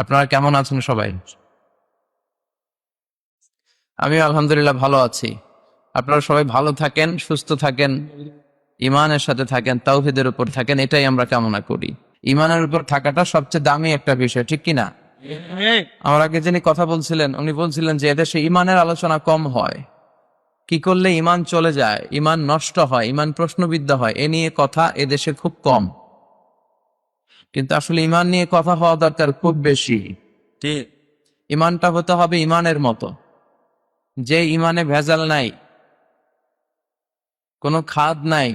আপনারা কেমন আছেন সবাই? আমি আলহামদুলিল্লাহ ভালো আছি। আপনারা সবাই ভালো থাকেন, সুস্থ থাকেন, ইমানের সাথে থাকেন, তাওহীদের উপর থাকেন, এটাই আমরা কামনা করি। ইমানের উপর থাকাটা সবচেয়ে দামি একটা বিষয়, ঠিক কি না? আমার আগে যিনি কথা বলছিলেন উনি বলছিলেন যে এদেশে ইমানের আলোচনা কম হয়। কি করলে ইমান চলে যায়, ইমান নষ্ট হয়, ইমান প্রশ্নবিদ্ধ হয়, এ নিয়ে কথা এদেশে খুব কম। কিন্তু আসলে ইমান নিয়ে কথা হওয়া দরকার খুব বেশি। ঠিক, ইমানটা হতে হবে ইমানের মতো, যে ইমানে ভেজাল নাই, কোনো খাদ নাই,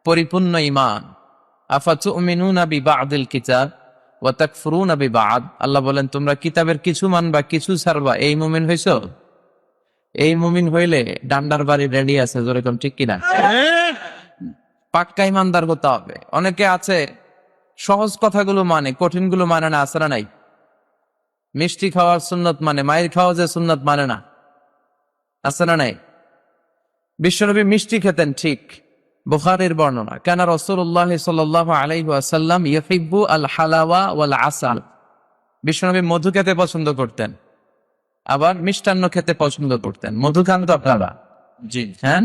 পরিপূর্ণ ইমান। আফাতুমিনুনা বিবাদিল কিতাব ওয়া তাকফুরুনা বিবাদ। আল্লাহ বলেন তোমরা কিতাবের কিছু মানবা কিছু ছাড়বা, এই মুমিন হইছো? এই মুমিন হইলে ডান্ডার বাড়ি রেডি আছে, যেরকম, ঠিক কিনা? পাক্কা ইমানদার হতে হবে। অনেকে আছে সহজ কথাগুলো মানে, কঠিনগুলো মানে না, আছে না নাই? মিষ্টি খাওয়ার সুন্নত মানে, মায়ের খাওয়া যে সুন্নত মানে না, আছে না নাই? বিশ্বনবী মিষ্টি খেতেন, ঠিক। বুখারীর বর্ণনা, কানা রাসূলুল্লাহ সাল্লাল্লাহু আলাইহি ওয়াসাল্লাম ইউহিব্বু আল হালাওয়া ওয়াল আসাল। বিশ্বনবী মধু খেতে পছন্দ করতেন, আবার মিষ্টান্ন খেতে পছন্দ করতেন। মধু খান তো আপনারা? জি হ্যাঁ,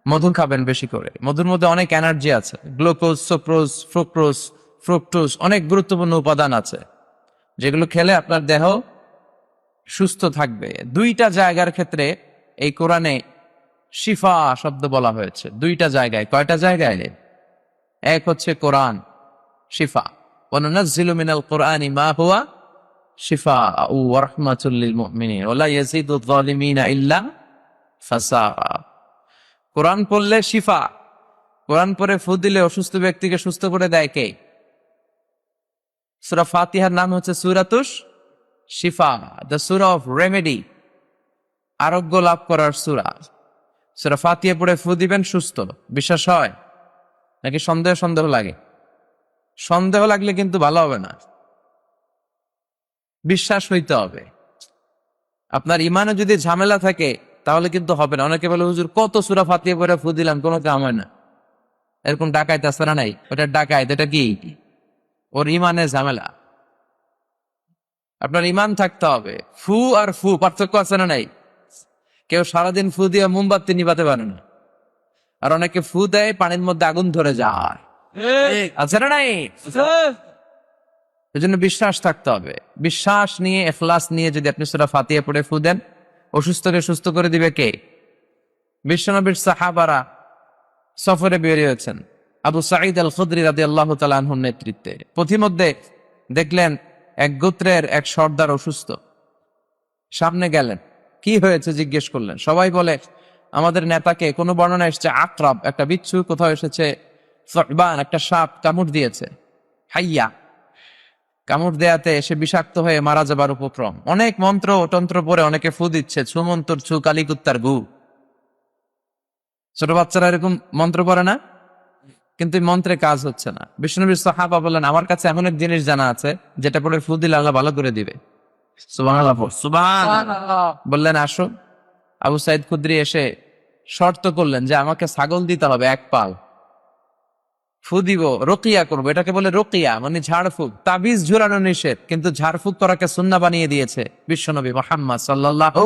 মধু খাবেন বেশি করে। মধুর মধ্যে অনেক এনার্জি আছে, গ্লুকোজ, সুক্রোজ, ফ্রুক্টোজ, ফ্রুকটোজ, অনেক গুরুত্বপূর্ণ উপাদান আছে যেগুলো খেলে আপনার দেহ সুস্থ থাকবে। দুইটা জায়গার ক্ষেত্রে এই কোরআনে শিফা শব্দ বলা হয়েছে, দুইটা জায়গায়। কয়টা জায়গায়? এক হচ্ছে কোরআন শিফা, ওয়া নুনাজ্জিলু মিনাল কোরআনি মা হুয়া শিফাউ ওয়া রাহমাতুল লিল মুমিনিন ওয়া লা ইয়াজিদুয যালিমিনা ইল্লা ফাসারা। কোরআন পড়লে শিফা। কোরআন পড়ে ফু দিলে অসুস্থ ব্যক্তিকে সুস্থ করে দেয় কে? সূরা ফাতিহার নাম হচ্ছে সূরাতুশ শিফা, দ্য সূরা অফ রেমেডি, আরোগ্য লাভ করার সূরা। সূরা ফাতিহা পড়ে ফু দিবেন, সুস্থ। বিশ্বাস হয় নাকি সন্দেহ সন্দেহ লাগে? সন্দেহ লাগলে কিন্তু ভালো হবে না, বিশ্বাস হইতে হবে। আপনার ইমানে যদি ঝামেলা থাকে তাহলে কিন্তু হবে না। অনেকে বলে হুজুর কত সূরা ফাতিহা পড়ে ফু দিলাম, কোনো কাম হয় না। এরকম ডাকাইত আছে না নাই? ওটা ডাকাইত, এটা কি? ওর ইমানে ঝামেলা। আপনার ইমান থাকতে হবে। ফু আর ফু পার্থক্য আছে না নাই? কেউ সারাদিন ফু দিয়ে মোমবাতি নিভাতে পারে না, আর অনেকে ফু দেয় পানির মধ্যে আগুন ধরে যায়, আছে না নাই? এজন্য বিশ্বাস থাকতে হবে। বিশ্বাস নিয়ে, ইখলাস নিয়ে যদি আপনি সূরা ফাতিহা পড়ে ফু দেন, অসুস্থকে সুস্থ করে দিবে কে? বিশ্বনবীর সাহাবারা সফরে বেরিয়েছেন আবু সাঈদ আল খুদরি রাদিয়াল্লাহু তাআলা আনহুর নেতৃত্বে। পথিমধ্যে দেখলেন এক গোত্রের এক সর্দার অসুস্থ। সামনে গেলেন, কি হয়েছে জিজ্ঞেস করলেন। সবাই বলে আমাদের নেতাকে, কোনো বর্ণনা এসেছে আকরাব, একটা বিচ্ছু, কোথাও এসেছে সুবহান, একটা সাপ কামড় দিয়েছে, হাইয়া, কামড় দেয়াতে সে বিষাক্ত হয়ে মারা যাবার উপক্রম। অনেক মন্ত্র ও তন্ত্র পরে অনেকে ফু দিচ্ছে, ছু মন্তর ছু, কালিকুত্তার গু। ছোট বাচ্চারা এরকম মন্ত্র পড়ে না, কিন্তু এই মন্ত্রে কাজ হচ্ছে না। বিষ্ণুনবীর সাহাবা বললেন আমার কাছে এমন এক জিনিস জানা আছে যেটা পড়ে ফু দিলে আল্লাহ ভালো করে দিবে। সুবহানাল্লাহ, সুবহানাল্লাহ বললেন আসো। আবু সাইদ খুদরি এসে শর্ত করলেন যে আমাকে ছাগল দিতে হবে এক পাল, ফু দিব, রকিয়া করবো। এটাকে বলে রকিয়া, মানে ঝাড়ফুঁক। তাবিজ ঝুরানো নিষেধ, কিন্তু ঝাড়ফুঁক করাকে সুন্নাহ বানিয়ে দিয়েছে বিশ্বনবী মুহাম্মদ সাল্লাল্লাহু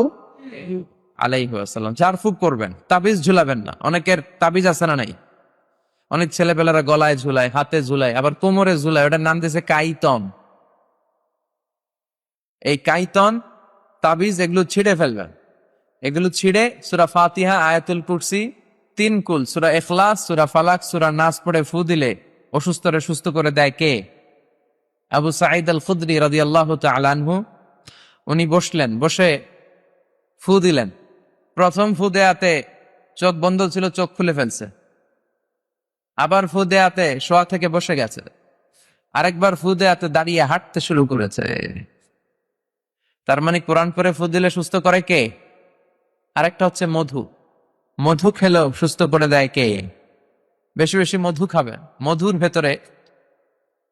আলাইহি ওয়াসাল্লাম। ঝাড়ফুঁক করবেন, তাবিজ ঝুলাবেন না। অনেকের তাবিজ আছে না নাই? অনেক ছেলেপেলারা গলায় ঝুলায়, হাতে ঝুলায়, আবার কোমরে ঝুলায়। ওটার নাম দিয়েছে কাইতন। এই কাইতন, তাবিজ, এগুলো ছিঁড়ে ফেলবেন। এগুলো ছিঁড়ে সূরা ফাতিহা, আয়াতুল কুরসি, 3 কুল, সূরা ইখলাস, সূরা ফালাক, সূরা নাস পড়ে ফু দিলে অসুস্থরে সুস্থ করে দেয় কে? আবু সাঈদ আল খুদরি রাদিয়াল্লাহু তাআলা আনহু উনি বসলেন, বসে ফু দিলেন। প্রথম ফু দেয়াতে চোখ বন্ধ ছিল, চোখ খুলে ফেলছে। আবার ফু দেয়াতে শোয়া থেকে বসে গেছে। আরেকবার ফু দেয়াতে দাঁড়িয়ে হাঁটতে শুরু করেছে। তার মানে কোরআন পড়ে ফু দিলে সুস্থ করে কে? আরেকটা হচ্ছে মধু। মধু খেলেও সুস্থ করে দেয় কে? বেশি বেশি মধু খাবেন। মধুর ভেতরে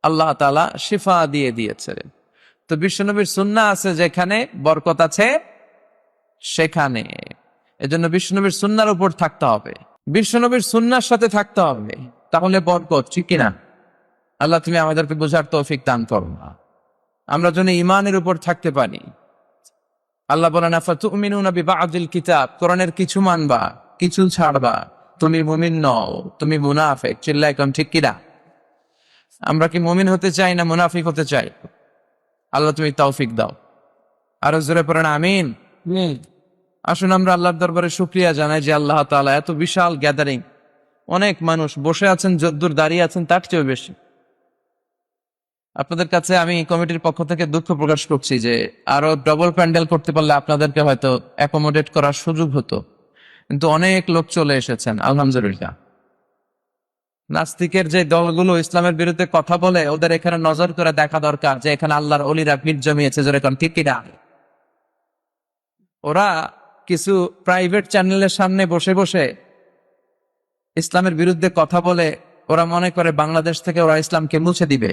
আল্লাহ তাআলা শিফা দিয়ে দিয়েছে। তো বিশ্বনবীর সুন্নাহ আছে যেখানে, বরকত আছে সেখানে। এজন্য বিশ্বনবীর সুন্নাহর উপর থাকতে হবে, বিশ্বনবীর সুন্নাহর সাথে থাকতে হবে, তাহলে বরকত, ঠিক কিনা? আল্লাহ তুমি আমাদেরকে বোঝার তৌফিক দান করো। আমরা যেন ইমানের উপর থাকতে পারি। আল্লাহ বলেন আফাতুমিনুনা বিবাদিল কিতাব, কোরআনের কিছু মানবা কিছু ছাড়বা, তুমি মুমিন নও, তুমি মুনাফিক। চিল্লায় কম ঠিক কিনা? আমরা কি মুমিন হতে চাই না মুনাফিক হতে চাই? আল্লাহ তুমি তৌফিক দাও। আরো জোরে পড়েন আমিন। আসুন আমরা আল্লাহর দরবারে শুকরিয়া জানাই যে আল্লাহ তাআলা এত বিশাল গ্যাদারিং, অনেক মানুষ বসে আছেন, যদ্দূর দাঁড়িয়ে আছেন তার চেয়েও বেশি। আপনাদের কাছে আমি কমিটির পক্ষ থেকে দুঃখ প্রকাশ করছি যে আরো ডবল প্যান্ডেল করতে পারলে আপনাদেরকে হয়তো অ্যাকোমোডেট করার সুযোগ হতো, কিন্তু অনেক লোক চলে এসেছেন আলহামদুলিল্লাহ। নাস্তিকের যে দলগুলো ইসলামের বিরুদ্ধে কথা বলে ওদের এখানে নজর করে দেখা দরকার যে এখানে আল্লাহর অলিরা ভিড় জমিয়েছে, জোরে কোন ঠিক কিনা? ওরা কিছু প্রাইভেট চ্যানেলের সামনে বসে বসে ইসলামের বিরুদ্ধে কথা বলে ওরা মনে করে বাংলাদেশ থেকে ওরা ইসলামকে মুছে দিবে।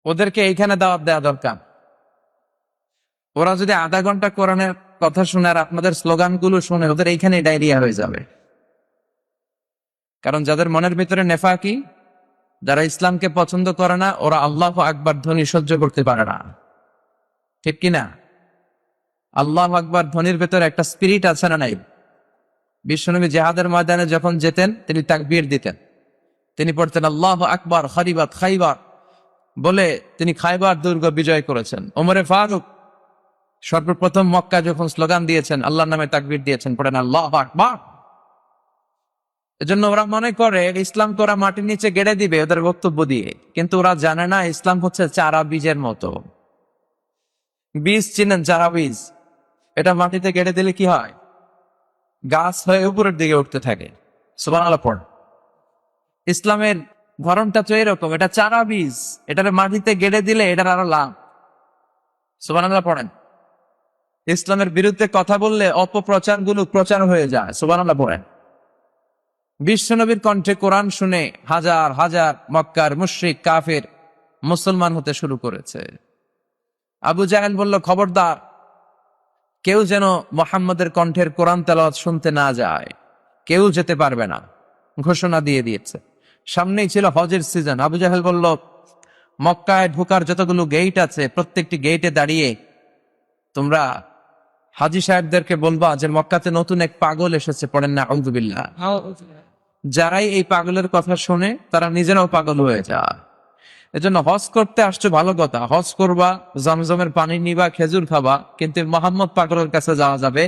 ওদেরকে এইখানে দাওয়াত দেওয়া দরকার। ওরা যদি আধা ঘন্টা কোরআনের কথা শুনে আর আপনাদের স্লোগানগুলো শুনে ওদের এইখানে ডায়রিয়া হয়ে যাবে। কারণ যাদের মনের ভিতরে নেফাকি, যারা ইসলামকে পছন্দ করে না, ওরা আল্লাহু আকবার ধ্বনি সহ্য করতে পারে না, ঠিক কিনা? আল্লাহু আকবার ধ্বনির ভেতরে একটা স্পিরিট আছে না নাই? বিশ্বনবী জিহাদের ময়দানে যখন যেতেন তিনি তাকবীর দিতেন, তিনি পড়তেন আল্লাহু আকবার খারিবাত খাইবার বলে তিনি খাইবার দুর্গ বিজয় করেছেন। ওমরে ফারুক সর্বপ্রথম মক্কা যখন স্লোগান দিয়েছেন, আল্লাহর নামে তাকবীর দিয়েছেন, পড়েন আল্লাহু আকবার। এজন্য ওরা মনে করে ইসলাম ওরা মাটির নিচে গেড়ে দিবে ওদের বক্তব্য দিয়ে, কিন্তু ওরা জানে না ইসলাম হচ্ছে চারা বীজের মতো। বীজ চিনেন? চারা বীজ, এটা মাটিতে গেড়ে দিলে কি হয়? গাছ হয়ে উপরের দিকে উঠতে থাকে। সুবহানাল্লাহ পড়েন। ইসলামের ধরনটা তো এরকম, এটা চারা বীজ, এটার মাটিতে গেড়ে দিলে এটার আরো লাভ। সুবহানাল্লাহ পড়েন। ইসলামের বিরুদ্ধে কথা বললে অপপ্রচার গুলো প্রচার হয়ে যায়। সুবহানাল্লাহ পড়েন। বিশ্বনবীর কণ্ঠে কোরআন শুনে হাজার হাজার মক্কার মুশরিক কাফের মুসলমান হতে শুরু করেছে। আবু জাহেল বলল, খবরদার কেউ যেন মুহাম্মদের কণ্ঠের কোরআন তেলাওয়াত শুনতে না যায়, কেউ যেতে পারবে না, ঘোষণা দিয়ে দিয়েছে। সামনেই ছিল হজের সিজন। আবু জাহেল বলল, মক্কায় ঢোকার যতগুলো গেট আছে প্রত্যেকটি গেটে দাঁড়িয়ে তোমরা হাজী সাহেবদেরকে বলবা যে মক্কাতে নতুন এক পাগল এসেছে, পড়েন না আউযুবিল্লাহ। যারাই এই পাগলের কথা শুনে তারা নিজেরাও পাগল হয়ে যায়। এজন্য হজ করতে আসছো ভালো কথা, হজ করবা, জমজমের পানি নিবা, খেজুর খাবা, কিন্তু মোহাম্মদ পাগলের কাছে যাওয়া যাবে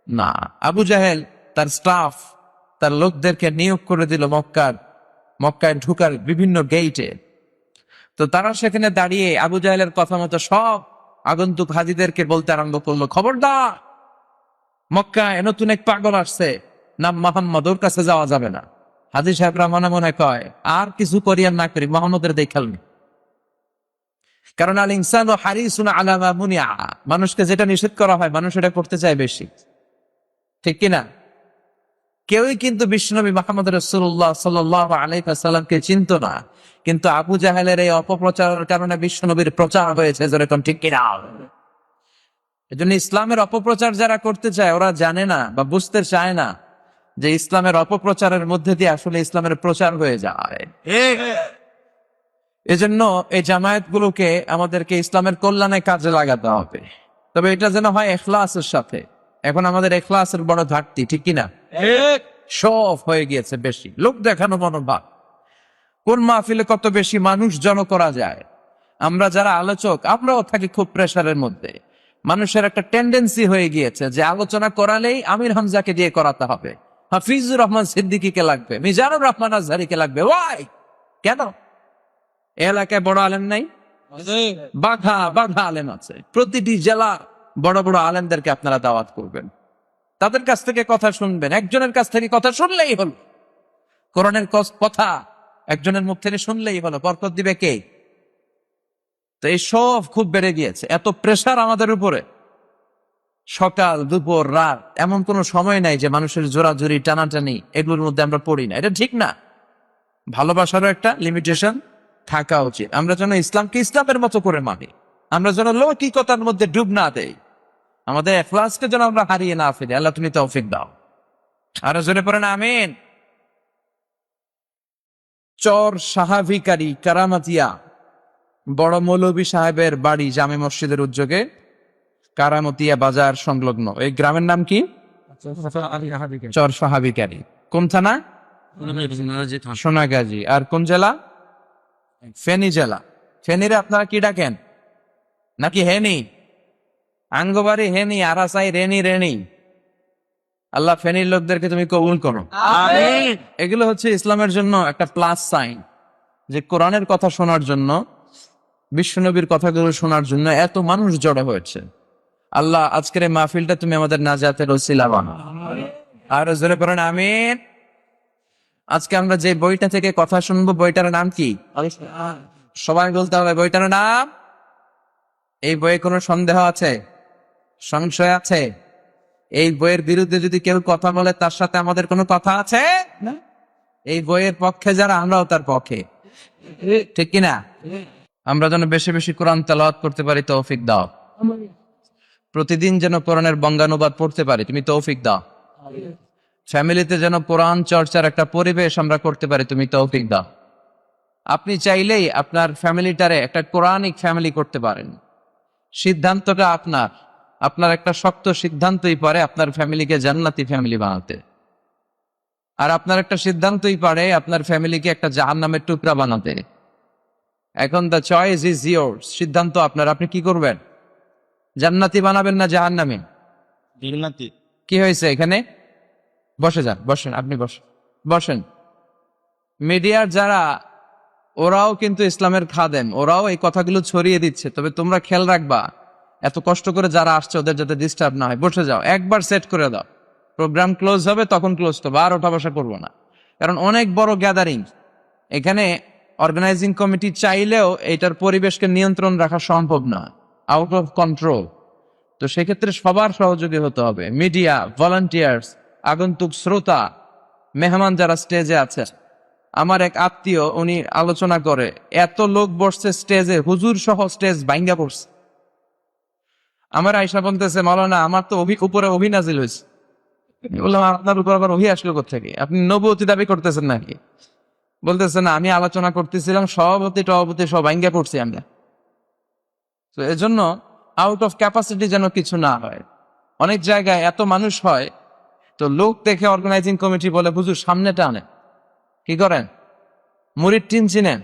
না। আবু জাহেল তার স্টাফ, তার লোকদেরকে নিয়োগ করে দিল মক্কায় ঢুকার বিভিন্ন গেইটে। তো তারা সেখানে দাঁড়িয়ে আবু জাহেলের কথা মতো সব আগন্তুক হাজীদেরকে বলতে আরম্ভ করলো, খবরদার মক্কায় নতুন এক পাগল আসছে, নাম মোহাম্মদ, ওর কাছে যাওয়া যাবে না। হাজী সাহেবরা মনে মনে কয় আর কিছু করিয়ার না করি মোহাম্মদের দেখালনি। কারণ আল ইনসানু হারিসুন আলা মা মুনিআ, মানুষকে যেটা নিষেধ করা হয় মানুষ এটা করতে চায় বেশি, ঠিক কিনা? কেউই কিন্তু বিশ্বনবী মুহাম্মদ রাসূলুল্লাহ সাল্লাল্লাহু আলাইহি ওয়াসাল্লামকে চিনত না, কিন্তু আবু জাহেলের এই অপপ্রচারের কারণে বিশ্বনবীর প্রচার হয়েছে, যেরকম ঠিক কিনা? এজন্য ইসলামের অপপ্রচার যারা করতে চায় ওরা জানে না বা বুঝতে চায় না যে ইসলামের অপপ্রচারের মধ্যে দিয়ে আসলে ইসলামের প্রচার হয়ে যায়। এজন্য এই জামায়াত গুলোকে আমাদেরকে ইসলামের কল্যাণে কাজে লাগাতে হবে, তবে এটা যেন হয় ইখলাসের সাথে। এখন আমাদের ইখলাসের বড় ঘাটতি, ঠিক কিনা? সব হয়ে গিয়েছে বেশি, লোক দেখানো মনোভাব। কোন মাহফিলে কত বেশি মানুষ জড়ো করা যায়। আমরা যারা আলোচক আমরাও থাকি খুব প্রেসারের মধ্যে। মানুষের একটা টেন্ডেন্সি হয়ে গিয়েছে যে আলোচনা করালেই আমির হামজাকে দিয়ে করাতে হবে, হাফিজুর রহমান সিদ্দিকীকে লাগবে, মিজানুর রহমান আজহারীকে লাগবে। ওয়াই কেন? এলাকায় বড় আলেম নাই? বাঘা বাঘা আলেম আছে। প্রতিটি জেলা বড় বড় আলেমদেরকে আপনারা দাওয়াত করবেন, তাদের কাছ থেকে কথা শুনবেন। একজনের কাছ থেকে কথা শুনলেই হলো, কোরআনের কথা একজনের মুখ থেকে শুনলেই হলো, বরকত দিবে কে? তো এই সব খুব বেড়ে গিয়েছে, এত প্রেসার আমাদের উপরে। সকাল দুপুর রাত এমন কোন সময় নাই যে মানুষের জোরাজুরি টানাটানি এগুলোর মধ্যে আমরা পড়ি না। এটা ঠিক না। ভালোবাসারও একটা লিমিটেশন থাকা উচিত। আমরা যেন ইসলামকে ইসলামের মতো করে মানি, আমরা যেন লৌকিকতার মধ্যে ডুব না দেই, আমাদের ইখলাসকে যেন আমরা হারিয়ে না ফেলি। আল্লাহ তুমি তৌফিক দাও। আর জোরে পড়েন আমিন। চর সাহাভিকারী কারামাতিয়া বড় মৌলভী সাহেবের বাড়ি জামে মসজিদের উদ্যোগে কারামতিয়া বাজার সংলগ্ন এই গ্রামের নাম কি? চর সাহাবিকারী। কোন থানা? সোনাগাজী। আর কোন জেলা? ফেনী জেলা। ফেনীরে আপনারা কি ডাকেন? নাকি হেনি? আঙ্গবাড়ি হেনি, আরাসাই রেনি রেনি। আল্লাহ ফেনীর লোকদেরকে তুমি কবুল করো। এগুলো হচ্ছে ইসলামের জন্য একটা প্লাস সাইন, যে কোরআনের কথা শোনার জন্য, বিশ্বনবীর কথাগুলো শোনার জন্য এত মানুষ জড়ো হয়েছে। আল্লাহ আজকের এই মাহফিলটা তুমি আমাদের নাজাতের ওসিলা বানাও। আর জোরে পড়েন আমিন। আজকে আমরা যে বইটা থেকে কথা শুনবো, বইটার নাম কি? সবাই বলতে হবে বইটার নাম। এই বইয়ে কোনো সন্দেহ আছে? সংশয় আছে? এই বইয়ের বিরুদ্ধে যদি কেউ কথা বলে তার সাথে আমাদের কোনো কথা আছে? এই বইয়ের পক্ষে যারা, আমরাও তার পক্ষে, ঠিক কিনা? আমরা যেন বেশি বেশি কোরআন তেলাওয়াত করতে পারি, তৌফিক দাও। প্রতিদিন যেন কোরআনের বঙ্গানুবাদ পড়তে পারি, তুমি তৌফিক দাও। ফ্যামিলিতে যেন কোরআন চর্চার একটা পরিবেশ আমরা করতে পারি, তুমি তৌফিক দাও। আপনি চাইলেই আপনার ফ্যামিলিটারে একটা কোরআনিক ফ্যামিলি করতে পারেন। সিদ্ধান্তটা আপনার। আপনার একটা শক্ত সিদ্ধান্তই পারে আপনার ফ্যামিলিকে জান্নাতি ফ্যামিলি বানাতে। আর আপনার একটা সিদ্ধান্তই পারে আপনার ফ্যামিলিকে একটা জাহান্নামের টুকরা বানাতে। এখন দ্য চয়েস ইজ ইয়োরস। সিদ্ধান্ত আপনার। আপনি কি করবেন? জান্নাতি বানাবেন না জাহান্নামী? জান্নাতি। কি হয়েছে এখানে? বসে যান, বসেন, আপনি বসেন। মিডিয়ার যারা, ওরাও কিন্তু ইসলামের খাদেম, ওরাও এই কথাগুলো ছড়িয়ে দিচ্ছে। তবে তোমরা খেয়াল রাখবা, এত কষ্ট করে যারা আসছে ওদের যাতে ডিস্টার্ব না হয়। বসে যাও, একবার সেট করে দাও। প্রোগ্রাম ক্লোজ হবে তখন ক্লোজ করবো, আর ওঠা বসা করবো না। কারণ অনেক বড় গ্যাদারিং, এখানে অর্গানাইজিং কমিটি চাইলেও এইটার পরিবেশকে নিয়ন্ত্রণ রাখা সম্ভব না, আউট অফ কন্ট্রোল। তো সেক্ষেত্রে সবার সহযোগী হতে হবে। মিডিয়া, ভলান্টিয়ার্স, আগন্তুক শ্রোতা, মেহমান যারা স্টেজে আছে। আমার এক আত্মীয়, উনি আলোচনা করে, এত লোক বসছে স্টেজে, হুজুর সহ স্টেজ ভাঙ্গা পড়ছে। আমার আয়সা বলতেছে, মাওলানা আমার তো উপরে অভিনাজিল হয়েছে। বললাম, আপনার উপর আবার ওহি আসলো কোত্থেকে? আপনি নবুয়তি দাবি করতেছেন নাকি? বলতেছে না, আমি আলোচনা করতেছিলাম, সভাপতি টভাপতি সব ভাঙ্গা পড়ছি আমরা। তো এজন্য আউট অফ ক্যাপাসিটি যেন কিছু না হয়। অনেক জায়গায় এত মানুষ হয়, তো লোক দেখে অর্গানাইজিং কমিটি বলে, হুজুর সামনে টানে। কি করেন? মুরিদ টিন চিনেন?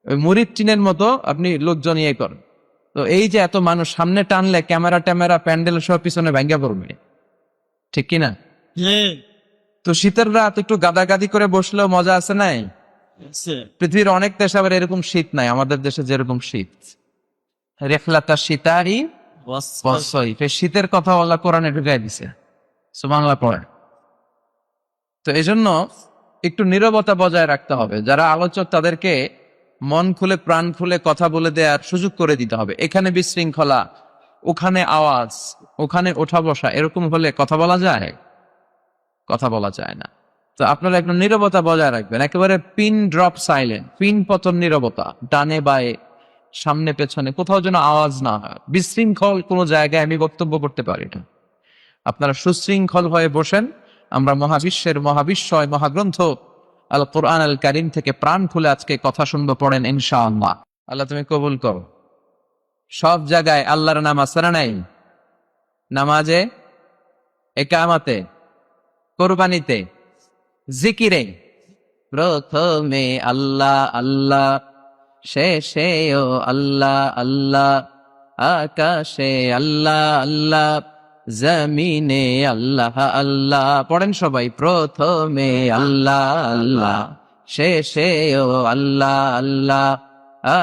ওই মুরিদ টিনের মতো আপনি লোকজন ইয়ে করেন। তো এই যে এত মানুষ সামনে টানলে ক্যামেরা ট্যামেরা প্যান্ডেল সহ পিছনে ভাঙ্গা পড়বে, ঠিক কিনা? তো শীতের রাত একটু গাদাগাদি করে বসলেও মজা আছে নাই? পৃথিবীর অনেক দেশে আবার এরকম শীত নাই, আমাদের দেশে যেরকম শীত। রেখলাতা শীতারি বসই, শীতের কথা আল্লাহ কোরআনে ঢুকাই দিছে, সুবহানাল্লাহ পড়ে। তো এই জন্য একটু নীরবতা বজায় রাখতে হবে। যারা আলোচক তাদেরকে মন খুলে প্রাণ খুলে কথা বলে দেওয়ার সুযোগ করে দিতে হবে। এখানে বিশৃঙ্খলা, ওখানে আওয়াজ, ওখানে ওঠা বসা, এরকম হলে কথা বলা যায়? কথা বলা যায় না। তো আপনারা একটু নীরবতা বজায় রাখবেন, একেবারে পিন ড্রপ সাইলেন্ট, পিন পতন নীরবতা। ডানে বায়ে, সামনে পেছনে কোথাও যেন আওয়াজ না হয়। বিশৃঙ্খল কোনো জায়গায় আমি বক্তব্য করতে পারি না। আপনারা সুশৃঙ্খল হয়ে বসেন। আমরা মহাবিশ্বের মহাবিশ্বয় মহাগ্রন্থ আল কোরআন আল কারীম থেকে প্রাণ খুলে আজকে কথা শুনবো, পড়েন ইনশাআল্লাহ। আল্লাহ তুমি কবুল করো। সব জায়গায় আল্লাহর নাম আছে না নাই? নামাজে, একামাতে, কোরবানিতে, জিকিরে। প্রথমে আল্লাহ আল্লাহ, শেষেও আল্লাহ আল্লাহ, আকাশে আল্লাহ আল্লাহ, জমিনে আল্লাহ আল্লাহ। পড়েন সবাই, প্রথমে আল্লাহ আল্লাহ, শেষেও আল্লাহ আল্লাহ,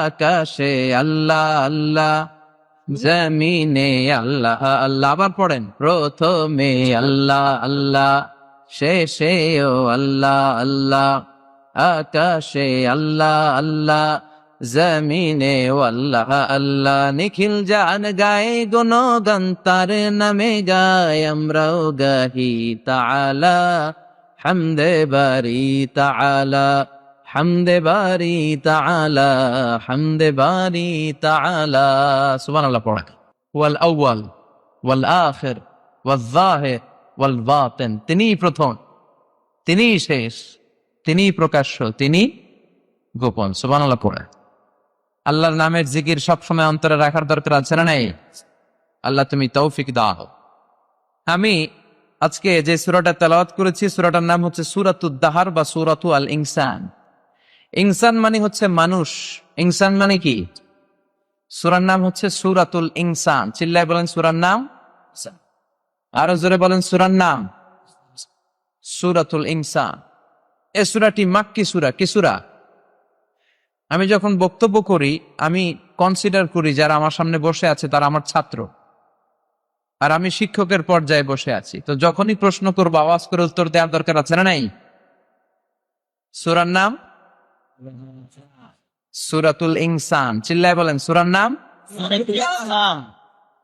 আকাশে আল্লাহ আল্লাহ, জমিনে আল্লাহ আল্লাহ। আবার পড়েন, প্রথমে আল্লাহ আল্লাহ, শেষেও আল্লাহ আল্লাহ, আকাশে আল্লাহ আল্লাহ, জমিনে আল্লাহ আল্লাহ। নিখিল জান গায়ে গুণগান তার নামে গায়, আমরাও গাহি তাআলা হামদে বারি তাআলা, হামদে বারি তাআলা, হামদে বারি তাআলা। সুবহানাল্লাহ পড়েন। ওয়াল আউয়াল ওয়াল আখির ওয়াল যাহির ওয়াল বাতিন। তিনিই প্রথম, তিনিই শেষ, তিনিই প্রকাশ্য, তিনি গোপন। সুবহানাল্লাহ পড়েন। আল্লাহর নামের জিকির সবসময় অন্তরে রাখার দরকার আছে না নাই? আল্লাহ তুমি তৌফিক দাও। আমি আজকে যে সূরাটা তেলাওয়াত করেছি সূরাটার নাম হচ্ছে সূরাতুদ দাহার বা সূরাতু আল ইনসান। ইনসান মানে হচ্ছে মানুষ। ইনসান মানে কি? সূরার নাম হচ্ছে সূরাতুল ইনসান। চিল্লায় বলেন সূরার নাম। আরো জোরে বলেন সূরার নাম সূরাতুল ইনসান। এই সূরাটি মাক্কি সূরা। কি সূরা? আমি যখন বক্তব্য করি আমি কনসিডার করি যারা আমার সামনে বসে আছে তারা আমার ছাত্র, আর আমি শিক্ষকের পর্যায়ে বসে আছি। তো যখনই প্রশ্ন করবো আওয়াজ করে উত্তর দেওয়ার দরকার আছে না নাই? সূরার নাম সূরাতুল ইনসান। চিল্লায় বলেন সূরার নাম।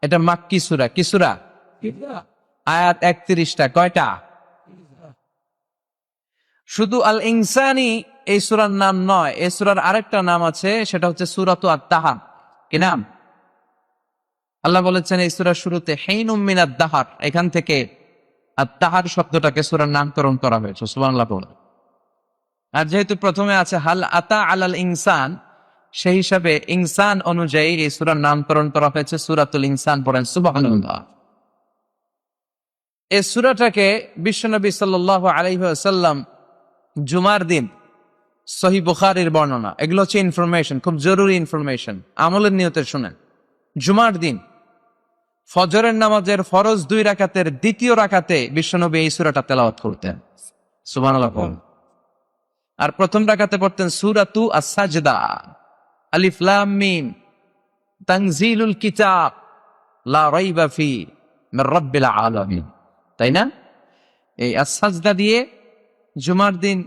এটা মাক্কি সূরা। কি সূরা? আয়াত 31টা। কয়টা? শুধু আল ইনসানি এই সূরার নাম নয়, এই সূরার আরেকটা নাম আছে, সেটা হচ্ছে সূরাতু আত-তাহার। কি নাম? আল্লাহ বলেছেন এই সূরার শুরুতে হিনুম মিনাদ দাহার, এখান থেকে আত-তাহার শব্দটাকে সূরার নামকরণ করা হয়েছে। সুবহানাল্লাহ বলেন। আর যেহেতু প্রথমে আছে হাল আতা আলাল ইনসান, সেই হিসাবে ইনসান অনুযায়ী এই সূরার নামকরণ করা হয়েছে সূরাতুল ইনসান। পড়েন সুবহানাল্লাহ। এই সূরাটাকে বিশ্বনবী সাল্লাল্লাহু আলাইহি ওয়াসাল্লাম জুমার দিন, সহিহ বুখারীর বর্ণনা, এগুলো হচ্ছে ইনফরমেশন, খুব জরুরি ইনফরমেশন, আমলের নিয়তে শুনেন। জুমার দিন ফজরের নামাজের ফরজ 2 রাকাতের দ্বিতীয় রাকাতে বিশ্বনবী এই সূরাটা তেলাওয়াত করতেন। সুবহানাল্লাহ। আর প্রথম রাকাতে পড়তেন সূরাতু আস-সাজদা, আলিফ লাম মিম তানজিলুল কিতাব লা রাইবা ফি মির রাব্বিল আলামিন। তাই না? এই আস-সাজদা দিয়ে জুমার দিন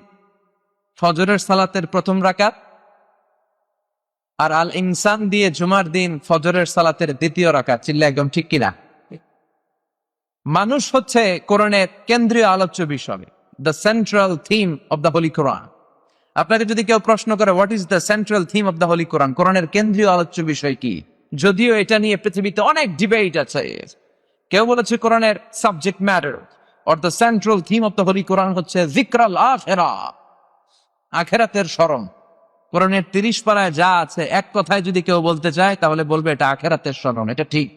ফজরের সালাতের প্রথম রাকাত, আর আল ইনসান দিয়ে জুমার দিন ফজরের সালাতের দ্বিতীয় রাকাত। চিল্লা একদম ঠিক কিনা? মানুষ হচ্ছে কোরআনের কেন্দ্রীয় আলোচ্য বিষয়, the central theme of the holy Quran. আপনাকে যদি কেউ প্রশ্ন করে what is the central theme of the holy Quran, কোরআনের কেন্দ্রীয় আলোচ্য বিষয় কি, যদিও এটা নিয়ে পৃথিবীতে অনেক ডিবেট আছে। কেউ বলেছে কোরআনের subject matter or the central theme of the holy Quran হচ্ছে যিকরাল আখিরা, আখিরাতের স্মরণ। কোরআনের 30 পারায় যা আছে এক কথায় যদি কেউ বলতে চায় তাহলে বলবে এটা আখিরাতের স্মরণ। এটা ঠিক।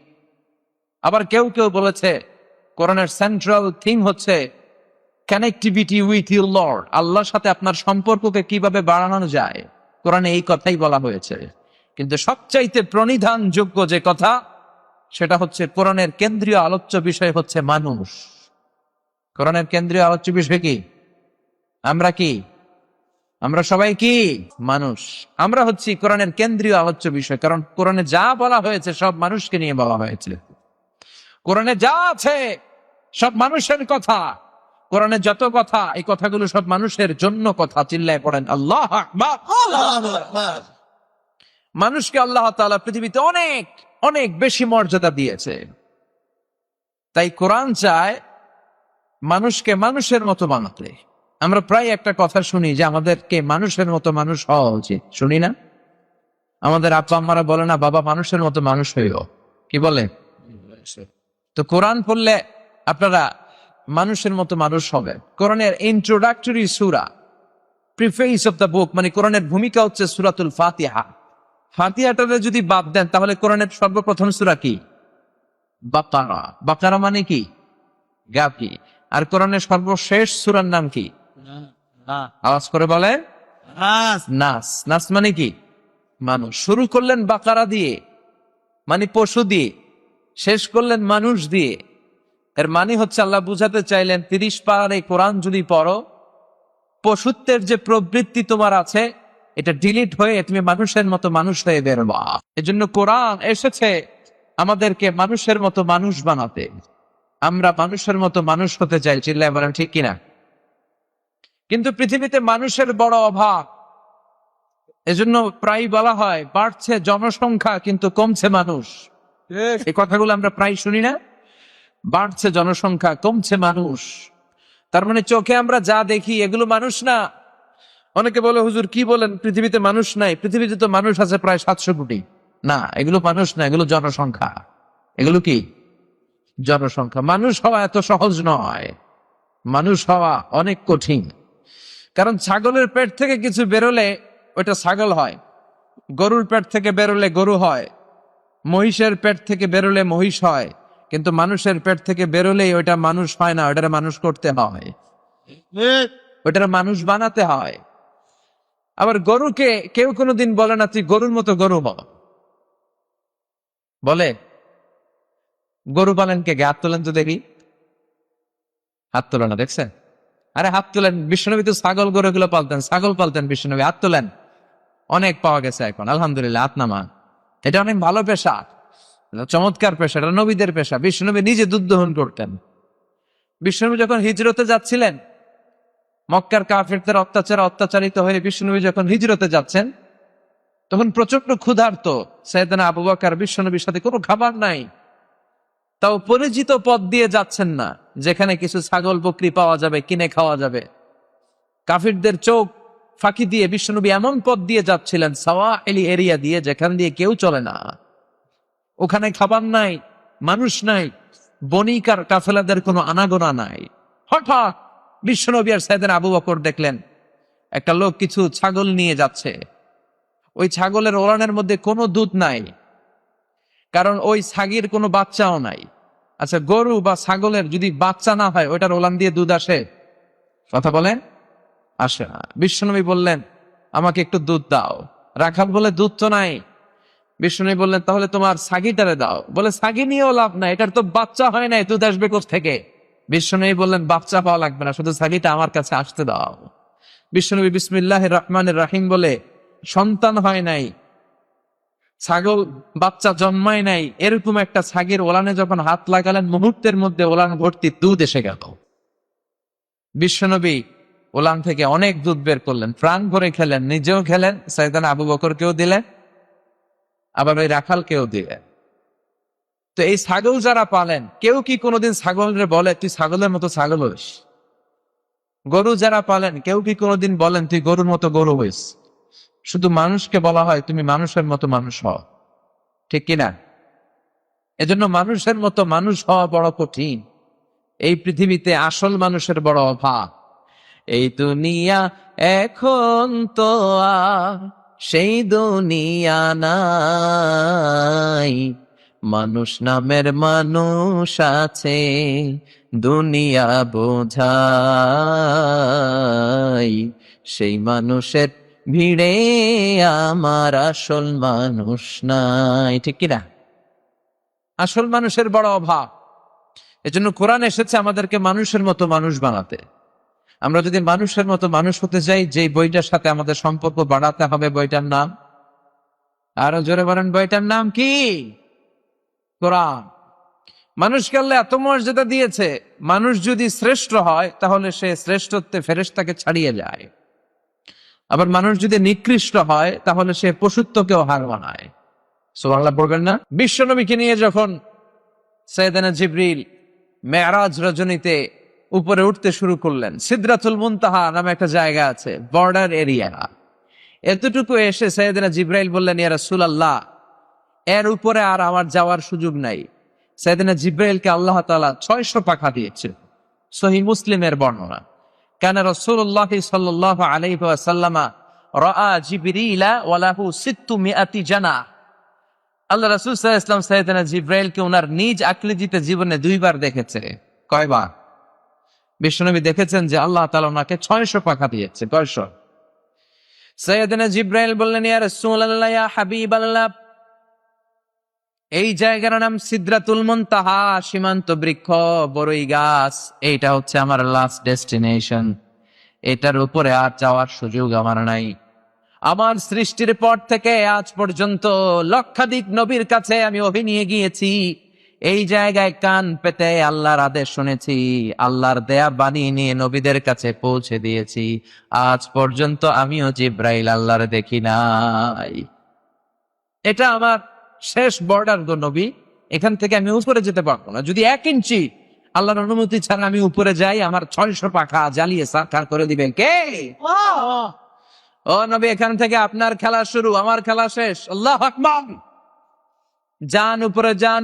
আবার কেউ কেউ বলেছে কোরআনের সেন্ট্রাল থিম হচ্ছে কানেক্টিভিটি উইথ ইউর লর্ড, আল্লাহর সাথে আপনার সম্পর্ককে কিভাবে বাড়ানো যায়, কোরআনে এই কথাই বলা হয়েছে। কিন্তু সবচাইতে প্রণিধানযোগ্য যে কথা সেটা হচ্ছে কোরআনের কেন্দ্রীয় আলোচ্য বিষয় হচ্ছে মানুষ। কোরআনের কেন্দ্রীয় আলোচ্য বিষয় কি? আমরা কি? আমরা সবাই কি? মানুষ। আমরা হচ্ছি কোরআনের কেন্দ্রীয় আলোচ্য বিষয়, কারণ কোরআনে যা বলা হয়েছে সব মানুষকে নিয়ে বলা হয়েছে। কোরআনে যা আছে সব মানুষের কথা। কোরআনে যত কথা, এই কথাগুলো সব মানুষের জন্য কথা। চিল্লায় পড়েন আল্লাহু আকবার। মানুষকে আল্লাহ তাআলা পৃথিবীতে অনেক অনেক বেশি মর্যাদা দিয়েছে। তাই কোরআন চায় মানুষকে মানুষের মতো বানাতে। আমরা প্রায় একটা কথা শুনি যে আমাদেরকে মানুষের মতো মানুষ হওয়া উচিত, শুনি না? আমাদের আব্বা আম্মারা বলে না বাবা মানুষের মতো মানুষ হইও, কি বলে? তো কোরআন পড়লে আপনারা মানুষের মতো মানুষ হবে। কোরআনের introductory Surah, preface of the book, মানে কোরআনের ভূমিকা হচ্ছে সূরাতুল ফাতিহা। ফাতিহাটাকে যদি বাদ দেন তাহলে কোরআনের সর্বপ্রথম সূরা কি? বাকারা। বাকারা মানে কি? গাফি। আর কোরআনের সর্বশেষ সূরার নাম কি? আওয়াজ করে বলে নাস। নাস মানে কি? মানুষ। শুরু করলেন বাকারা দিয়ে, মানে পশু দিয়ে, শেষ করলেন মানুষ দিয়ে। এর মানে হচ্ছে আল্লাহ বুঝাতে চাইলেন 30 পারার এই কোরআন যদি পড়ো, পশুত্বের যে প্রবৃত্তি তোমার আছে এটা ডিলিট হয়ে তুমি মানুষের মতো মানুষ হয়ে বেরোবা। এজন্য কোরআন এসেছে আমাদেরকে মানুষের মতো মানুষ বানাতে। আমরা মানুষের মতো মানুষ হতে চাই, চিল্লায় বলেন ঠিক কিনা? কিন্তু পৃথিবীতে মানুষের বড় অভাব। এজন্য প্রায় বলা হয় বাড়ছে জনসংখ্যা কিন্তু কমছে মানুষ। এই কথাগুলো আমরা প্রায় শুনি না? বাড়ছে জনসংখ্যা, কমছে মানুষ। তার মানে চোখে আমরা যা দেখি এগুলো মানুষ না। অনেকে বলে হুজুর কি বলেন, পৃথিবীতে মানুষ নাই? পৃথিবীতে তো মানুষ আছে প্রায় 700 কোটি। না, এগুলো মানুষ না, এগুলো জনসংখ্যা। এগুলো কি? জনসংখ্যা। মানুষ হওয়া এত সহজ নয়, মানুষ হওয়া অনেক কঠিন। কারণ ছাগলের পেট থেকে কিছু বেরোলে ওটা ছাগল হয়, গরুর পেট থেকে বেরোলে গরু হয়, মহিষের পেট থেকে বেরোলে মহিষ হয়, কিন্তু মানুষের পেট থেকে বেরোলেই ওইটা মানুষ হয় না, ওইটার মানুষ করতে হয়, ওইটার মানুষ বানাতে হয়। আবার গরুকে কেউ কোনোদিন বলে না তুই গরুর মতো গরু হ, বলে? গরু পালেন কে? হাত তোলেন তো দেখি। হাত তোলে না, দেখছেন? আরে হাত তোলেন। বিশ্বনবী তো ছাগল গরু গুলো পালতেন, ছাগল পালতেন বিশ্বনবী। হাত তোলেন। অনেক পাওয়া গেছে এখন, আলহামদুলিল্লাহ। হাত নামান। এটা অনেক ভালো পেশা, চমৎকার পেশা, এটা নবীদের পেশা। বিশ্বনবী নিজে দুধ দহন করতেন। বিশ্বনবী যখন হিজরতে যাচ্ছিলেন, মক্কার কাফিরদের অত্যাচারিত হয়ে বিশ্বনবী যখন হিজরতে যাচ্ছেন, তখন প্রচন্ড ক্ষুধার্ত সাইয়েদনা আবু বকর, বিশ্বনবীর সাথে কোনো খাবার নাই, তাও পরিচিত পথ দিয়ে যাচ্ছেন না, যেখানে কিছু ছাগল বকরি পাওয়া যাবে, কিনে খাওয়া যাবে। কাফিরদের চোখ ফাঁকি দিয়ে বিশ্বনবী এমন পথ দিয়ে যাচ্ছিলেন, সাওয়াইলি এরিয়া দিয়ে, যেখান দিয়ে কেউ চলে না। ওখানে খাবার নাই, মানুষ নাই, বণিকার কাফেলাদের কোনো আনাগোনা নাই। হঠাৎ বিশ্বনবী আর সাইয়েদনা আবু বকর দেখলেন একটা লোক কিছু ছাগল নিয়ে যাচ্ছে। ওই ছাগলের ওলানের মধ্যে কোনো দুধ নাই, কারণ ওই ছাগির কোনো বাচ্চাও নাই। আচ্ছা, গরু বা ছাগলের যদি বাচ্চা না হয়, ওইটার ওলান দিয়ে দুধ আসে? কথা বলেন, আসে না। বিশ্বনবী বললেন, আমাকে একটু দুধ দাও। রাখাল বলে, দুধ তো নাই। বিশ্বনবী বললেন, তাহলে তোমার ছাগিটারে দাও। বলে, ছাগি নিয়েও লাভ নাই, এটার তো বাচ্চা হয় নাই, দুধ আসবে কোত্থেকে? বিশ্বনবী বললেন, বাচ্চা পাওয়া লাগবে না, শুধু ছাগিটা আমার কাছে আসতে দাও। বিশ্বনবী বিসমিল্লাহির রহমানির রহিম বলে, সন্তান হয় নাই, ছাগল বাচ্চা জন্মায় নাই, এরকম একটা ছাগির ওলানে যখন হাত লাগালেন, মুহূর্তের মধ্যে ওলান ভর্তি দুধ এসে গেল। বিশ্বনবী ওলান থেকে অনেক দুধ বের করলেন, প্রাণ ভরে খেলেন, নিজেও খেলেন, সাইয়েদনা আবু বকরকেও দিলেন, আবার ওই রাখালকেও দিলেন। তো এই ছাগল যারা পালেন, কেউ কি কোনোদিন ছাগলের বলে তুই ছাগলের মতো ছাগল হইস? গরু যারা পালেন, কেউ কি কোনোদিন বলেন তুই গরুর মতো গরু হইস? শুধু মানুষকে বলা হয় তুমি মানুষের মতো মানুষ হও, ঠিক কিনা? এজন্য মানুষের মতো মানুষ হওয়া বড় কঠিন। এই পৃথিবীতে আসল মানুষের বড় অভাব। এই দুনিয়া এখন তো আর সেই দুনিয়া নাই, মানুষ নামের মানুষ আছে, দুনিয়া বোঝাই, সেই মানুষের ভিড়ে আমার আসল মানুষ নাই, ঠিক কিনা? আসল মানুষের বড় অভাব। এজন্য কোরআন এসেছে আমাদেরকে মানুষের মতো মানুষ বানাতে। আমরা যদি মানুষের মতো মানুষ হতে চাই, যে বইটার সাথে আমাদের সম্পর্ক বাড়াতে হবে, বইটার নাম, আরো জোরে বলেন, বইটার নাম কি? কোরআন। মানুষকে আল্লাহ এত মর্যাদা দিয়েছে, মানুষ যদি শ্রেষ্ঠ হয় তাহলে সে শ্রেষ্ঠত্বে ফেরেশতাকে ছাড়িয়ে যায়। আবার মানুষ যদি নিকৃষ্ট হয় তাহলে সে পশুত্বকেও হার মানায়। সুবহানাল্লাহ বলবেন না? বিশ্বনবীকে নিয়ে যখন সাইয়েদনা জিবরিল মেরাজ রজনীতে উপরে উঠতে শুরু করলেন, সিদরাতুল মুনতাহা নামে একটা জায়গা আছে, বর্ডার এরিয়া। এতটুকু এসে সাইয়েদনা জিবরাইল বললেন, ইয়া রাসূলুল্লাহ, এর উপরে আর আমার যাওয়ার সুযোগ নাই। সাইয়েদনা জিবরাইলকে আল্লাহ তাআলা 600 পাখা দিয়েছে, সহিহ মুসলিমের বর্ণনা। কান রাসূলুল্লাহ সাল্লাল্লাহু আলাইহি ওয়াসাল্লাম রাআ জিবরিলা ওয়া লাহু 600 জানাহ। আল্লাহ রাসূল সাল্লাল্লাহু আলাইহি ওয়াসাল্লাম সাইয়েদনা জিবরাইলকে ওনার নিজ আকৃতিতে জীবনে 2 বার দেখেছে। কয়বার? বিশ্বনবী দেখেছেন যে আল্লাহ তাআলা ওনাকে 600 পাখা দিয়েছে। কয়শো? সাইয়েদনা জিবরাইল বললেন, ইয়া রাসূলুল্লাহ, ইয়া হাবিবাল্লাহ, এই জায়গার নাম সিদরাতুল মুনতাহা, সীমান্ত বৃক্ষ, বড়ই গাছ। এইটা হচ্ছে আমার লাস্ট ডেস্টিনেশন। এটার উপরে আর যাওয়ার সুযোগ আমার নাই। আমার সৃষ্টির পর থেকে আজ পর্যন্ত লক্ষাধিক নবীর কাছে আমি ওহী নিয়ে গিয়েছি। এই জায়গায় কান পেতে আল্লাহর আদেশ শুনেছি, আল্লাহর দেয়া বাণী নিয়ে নবীদের কাছে পৌঁছে দিয়েছি। আজ পর্যন্ত আমিও জিবরাইল আল্লাহর দেখি নাই। এটা আমার শেষ বর্ডার গো নবী, এখান থেকে আমি উপরে যেতে পারবো না। যদি 1 ইঞ্চি আল্লাহর অনুমতি ছাড়া আমি উপরে যাই, আমার 600 পাখা জ্বালিয়ে সারখার করে দিবেন কে? ও নবী, এখান থেকে আপনার খেলা শুরু, আমার খেলা শেষ। আল্লাহু আকবার। যান, উপরে যান,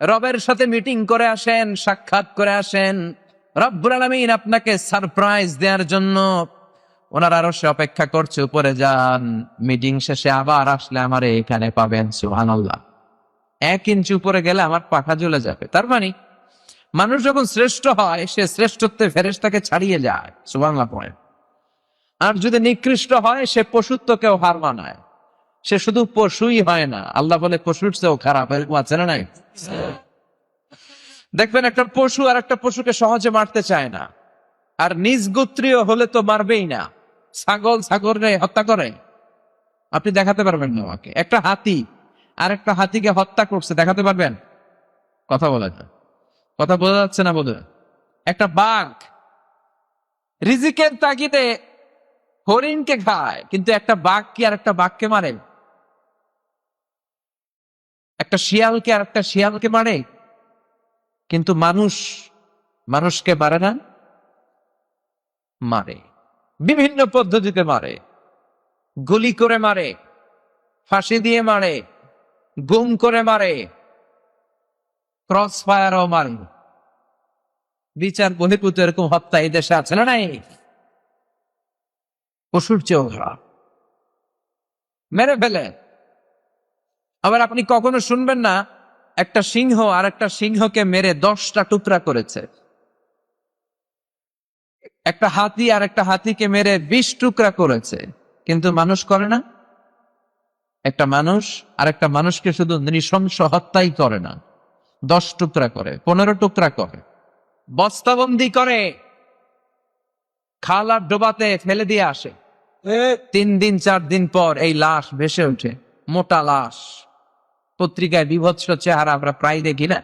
রবের সাথে মিটিং করে আসেন, সাক্ষাৎ করে আসেন। রব্বুল আলামিন আপনাকে সারপ্রাইজ দেওয়ার জন্য ওনার আরো সে অপেক্ষা করছে, উপরে যান, মিটিং শেষে আবার আসলে আমার এখানে পাবেন। সুবহানাল্লাহ। 1 ইঞ্চি উপরে গেলে আমার পাখা জ্বলে যাবে। তার মানে মানুষ যখন শ্রেষ্ঠ হয়, সে শ্রেষ্ঠত্বে ফেরেশতাকে ছাড়িয়ে যায়। সুবহানাল্লাহ পড়ে। আর যদি নিকৃষ্ট হয়, সে পশুত্বকেও হার মানায়। সে শুধু পশুই হয় না, আল্লাহ বলে পশুর চেয়েও খারাপ। এরকম আছে না নাই? দেখবেন একটা পশু আর একটা পশুকে সহজে মারতে চায় না, আর নিজ গোত্রীয় হলে তো মারবেই না। ছাগল ছাগলকে হত্যা করে, আপনি দেখাতে পারবেন না আমাকে। একটা হাতি আর একটা হাতিকে হত্যা করছে, দেখাতে পারবেন? কথা বলা যায়, কথা বোঝা যাচ্ছে না বোধ হয়। একটা বাঘ রিজিকের তাগিদে হরিণকে খায়, কিন্তু একটা বাঘ কি আর একটা বাঘকে মারে? একটা শিয়ালকে আর একটা শিয়ালকে মারে? কিন্তু মানুষ মানুষকে মারে না? মারে, বিভিন্ন পদ্ধতিতে মারে। গুলি করে মারে, ফাঁসি দিয়ে মারে, গুম করে মারে, ক্রস ফায়ারও মারে। বিচার বহির্ভূত এরকম হত্যা এই দেশে আছে না নাই? পশুর চেয়েও খারাপ, মেরে ফেলে। আবার আপনি কখনো শুনবেন না একটা সিংহ আর একটা সিংহকে মেরে 10টা টুকরা করেছে। একটা হাতি আর একটা হাতিকে মেরে 20 টুকরা করেছে, কিন্তু মানুষ করে না। একটা মানুষ আর একটা মানুষকে শুধু নৃশংস হত্যাই করে না, 10 টুকরা করে, 15 টুকরা করে, বস্তাবন্দি করে, খাল আর ডোবাতে ফেলে দিয়ে আসে। 3 দিন 4 দিন পর এই লাশ ভেসে ওঠে, মোটা লাশ, পত্রিকায় বিভৎস চেহারা আমরা প্রায় দেখি না?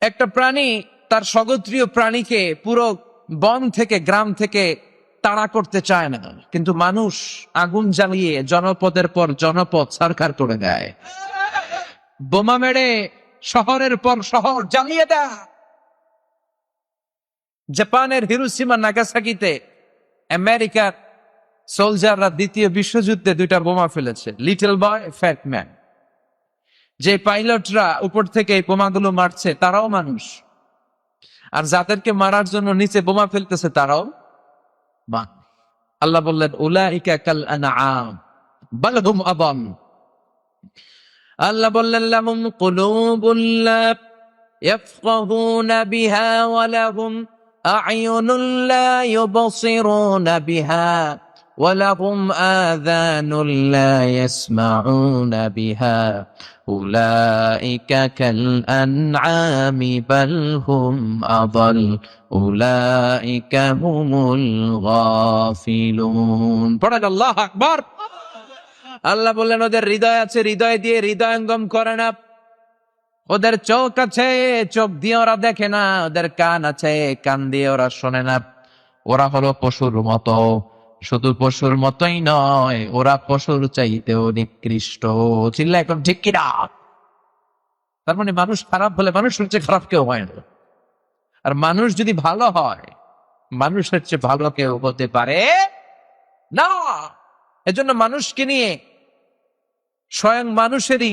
একটা প্রাণী তার স্বগোত্রীয় প্রাণীকে পুরো বন থেকে গ্রাম থেকে তাড়া করতে চায় না, কিন্তু মানুষ আগুন জ্বালিয়ে জনপদের পর জনপদ সরকার করে দেয়, বোমা মেরে শহরের পর শহর জ্বালিয়ে দেয়। জাপানের হিরোশিমা নাগাসাকিতে আমেরিকার সোলজাররা 2য় বিশ্বযুদ্ধে 2টা বোমা ফেলেছে, লিটল বয়, ফ্যাট ম্যান। যে পাইলটরা উপর থেকে এই বোমাগুলো মারছে তারাও মানুষ, আর যাদেরকে মারার জন্য নিচে বোমা ফেলতেছে তারাও মানুষ। আল্লাহ বললেন উলাইকা কাল আনআম বাল হুম আযাল। আল্লাহ বললেন লাহুম কুলুবুন লা ইয়াফকাহুনা বিহা ওয়া লাহুম আ'য়ুনুন লা ইউবসিরুনা বিহা ওয়া লাহুম আযানুন লা ইয়াসমাউনা বিহা উলাইকা কাল আনআমি বাল হুম আযাল উলাইকা হুমুল গাফিলুন। পড়েন আল্লাহু আকবার। আল্লাহ বললেন ওদের হৃদয় আছে, হৃদয় দিয়ে হৃদয়ঙ্গম করে না। ওদের চোখ আছে, চোখ দিয়ে ওরা দেখে না। ওদের কান আছে, কান দিয়ে ওরা শোনে না। ওরা হলো পশুর মতো, শুধু পশুর মতোই নয়, ওরা পশুর চাইতেও নিকৃষ্ট। চিল্লা এখন ঠিক কিনা? তার মানে মানুষ খারাপ হলে মানুষের চেয়ে খারাপ কেউ হয় না, আর মানুষ যদি ভালো হয় মানুষের চেয়ে ভালো কেউ হতে পারে না। এজন্য মানুষকে নিয়ে স্বয়ং মানুষেরই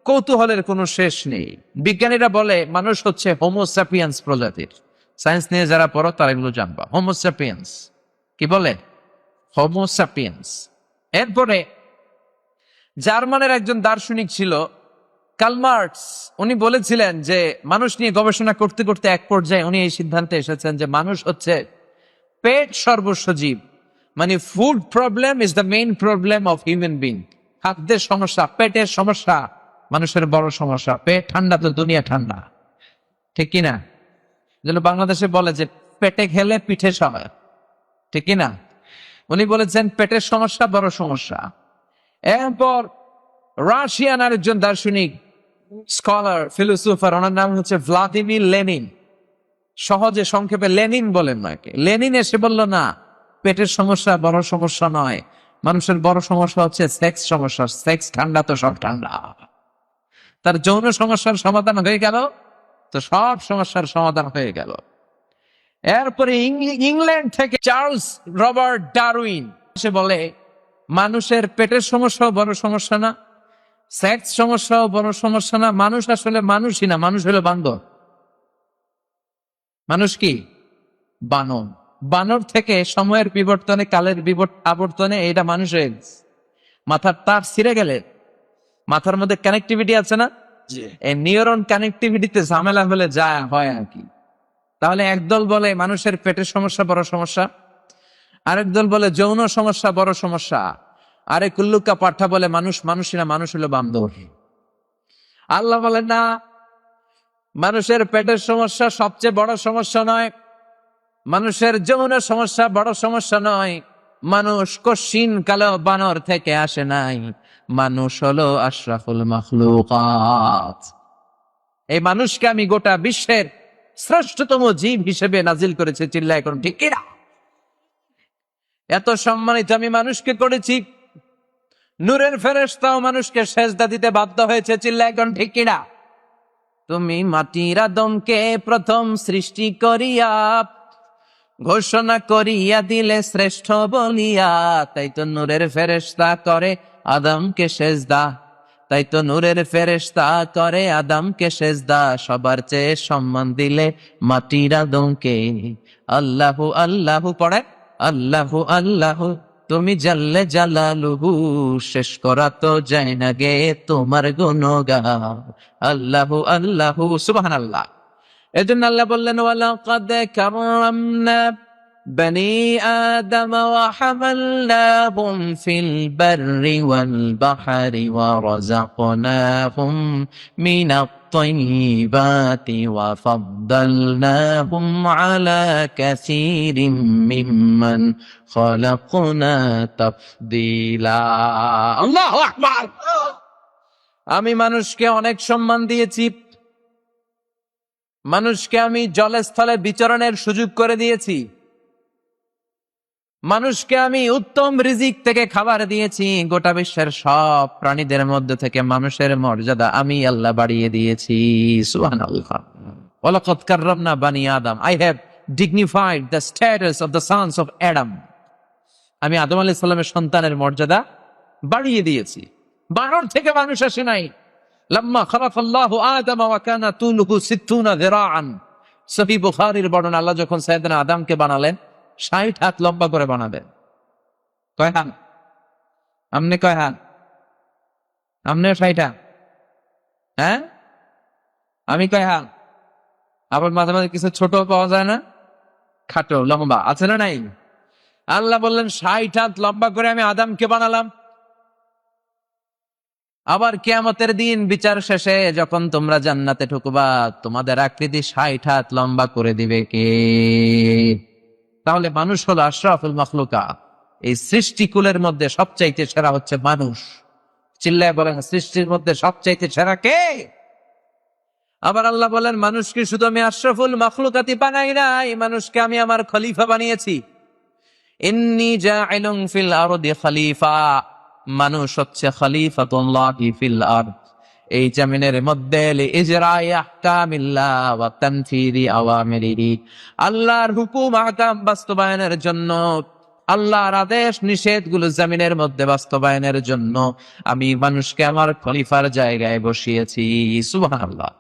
কৌতূহলের কোনো শেষ নেই। বিজ্ঞানীরা বলে মানুষ হচ্ছে হোমোস্যাপিয়েন্স প্রজাতির। সায়েন্স নিয়ে যারা পড়ো তারা এগুলো জানবা। হোমোস্যাপিয়েন্স কি বলে? হোমোস্যাপিয়েন্স। এরপরে জার্মানের একজন দার্শনিক ছিল কার্ল মার্কস। উনি বলেছিলেন যে মানুষ নিয়ে গবেষণা করতে করতে এক পর্যায়ে উনি এই সিদ্ধান্তে এসেছেন যে মানুষ হচ্ছে পেট সর্বস্ব জীব। মানে food problem is the main problem of human being. খাদ্যের সমস্যা, পেটের সমস্যা মানুষের বড় সমস্যা। পেট ঠান্ডা তো দুনিয়া ঠান্ডা, ঠিক কিনা? যেন বাংলাদেশে বলে যে পেটে খেলে পিঠে সয়, ঠিক কিনা? উনি বলেছেন পেটের সমস্যা বড় সমস্যা। এরপর রাশিয়ান আরেকজন দার্শনিক, স্কলার, ফিলোসোফার, ওনার নাম হচ্ছে ভ্লাদিমির লেনিন। সহজে সংক্ষেপে লেনিন বলেন নাকি। লেনিন এসে বলল না, পেটের সমস্যা বড় সমস্যা নয়, মানুষের বড় সমস্যা হচ্ছে সেক্স সমস্যা। সেক্স ঠান্ডা তো সব ঠান্ডা। তার যৌন সমস্যার সমাধান হয়ে গেল, তো সব সমস্যার সমাধান হয়ে গেল। এরপরে ইংল্যান্ড থেকে চার্লস রবার্ট ডারউইন সে বলে মানুষের পেটের সমস্যাও বড় সমস্যা না, সেক্স সমস্যাও বড় সমস্যা না। মানুষ আসলে মানুষই না, মানুষ হলো বান্দর। মানুষ কি? বানর। বানর থেকে সময়ের বিবর্তনে, কালের আবর্তনে এটা মানুষ হয়ে গেছে। মাথার তার ছিঁড়ে গেলে মাথার মধ্যে কানেক্টিভিটি আছে না, এই নিউরন কানেক্টিভিটিতে ঝামেলা হলে যা হয় আর কি। তাহলে একদল বলে মানুষের পেটের সমস্যা বড় সমস্যা, আরেক দল বলে যৌন সমস্যা বড় সমস্যা, আরেক উল্লুকা পাঠা বলে মানুষই না, মানুষ হলো বান্দর। আল্লাহ বলেন না, মানুষের পেটের সমস্যা সবচেয়ে বড় সমস্যা নয়, মানুষের যৌন সমস্যা বড় সমস্যা নয়। মানুষ কশিন কালো বানর থেকে আসে নাই, মানুষ হলো আশরাফুল মাখলুকাত। এই মানুষকে আমি গোটা বিশ্বের শ্রেষ্ঠতম জীব হিসেবে নাজিল করেছে, চিল্লায় এখন ঠিক কিনা? এত সম্মানিত আমি মানুষকে করেছি, নূরের ফেরেশতাও মানুষকে সেজদা দিতে বাধ্য হয়েছে, চিল্লায় এখন ঠিক কিনা? তুমি মাটির আদমকে প্রথম সৃষ্টি করিয়া ঘোষণা করিয়া দিলে শ্রেষ্ঠ বলিয়া, তাই তো নূরের ফেরেশতা করে আদমকে সেজদা, তাই তো নূরের ফেরেশতা করে আদমকে সেজদা। সবার চেয়ে সম্মান দিলে মাটির আদমকে। আল্লাহু আল্লাহু পড়ে, আল্লাহু আল্লাহু, তুমি জাল্লে জালালুহু, শেষ করা তো যায় না গে তোমার গুণগান। আল্লাহু আল্লাহু, সুবহানাল্লাহ। এজন্য আল্লাহ বললেন, ওয়ালাকাদ কাররামনা বনি আদম ওয়া হামালনাহুম ফিল বাররি ওয়াল বাহরি ওয়া রাযাকনাহুম মিনাত তাইয়্যিবাতি ওয়া ফাদ্দালনাহুম আলা কাসীরিম মিম্মান খালাকনা তাফদীলা। আল্লাহু আকবার। আমি মানুষকে অনেক সম্মান দিয়েছি, মানুষকে আমি জলে স্থলে বিচরণের সুযোগ করে দিয়েছি, মানুষকে আমি উত্তম রিজিক থেকে খাবার দিয়েছি। গোটা বিশ্বের সব প্রাণীদের মধ্যে থেকে মানুষের মর্যাদা আমি আল্লাহ বাড়িয়ে দিয়েছি, সুবহানাল্লাহ। ওয়ালাকাদ কাররামনা বানি আদম, I have dignified the status of the sons of Adam. আমি আদম আলাইহিস সালামের সন্তানের মর্যাদা বাড়িয়ে দিয়েছি। বানর থেকে মানুষ আসে নাই। লাম্মা খালাকাল্লাহু আদম ওয়া কানা তুলুহু 60 যিরাআন, সহিহ বুখারীর বর্ণনা, আল্লাহ যখন সাইয়েদনা আদমকে বানালেন 60 হাত লম্বা করে বানাবেন। কয় হাত? আমনে কয় হাত? আমনে 60 হাত? হ্যাঁ, আমি কয় হাত? আবার মাঝে মাঝে কিছু ছোট পাওয়া যায় না, খাটো লম্বা আছে না নাই? আল্লাহ বললেন 60 হাত লম্বা করে আমি আদমকে বানালাম। আবার কিয়ামতের দিন বিচার শেষে যখন তোমরা জান্নাতে ঢুকবা, তোমাদের আকৃতি 60 হাত লম্বা করে দিবে কে? তাহলে মানুষ হলো আশরাফুল মাখলুকাত। এই সৃষ্টিকুলের মধ্যে সবচাইতে সেরা হচ্ছে মানুষ। চিল্লায় বলেন, সৃষ্টির মধ্যে সবচাইতে সেরা কে? আবার আল্লাহ বলেন, মানুষকে শুধু আমি আশরাফুল মাখলুকাতি বানাই নাই, মানুষকে আমি আমার খলিফা বানিয়েছি। ইন্নী জাইলুন ফিল আরদি খলিফা, মানুষ হচ্ছে খলিফাতুল্লাহি ফিল আরদ, এই জমিনের মধ্যে লিইজরাই আহকামিল্লাহ ওয়া তানফিরি আওয়ামিরিহি, আল্লাহর হুকুম আহকাম বাস্তবায়নের জন্য, আল্লাহর আদেশ নিষেধগুলো জমিনের মধ্যে বাস্তবায়নের জন্য আমি মানুষকে আমার খলিফার জায়গায় বসিয়েছি, সুবহানাল্লাহ।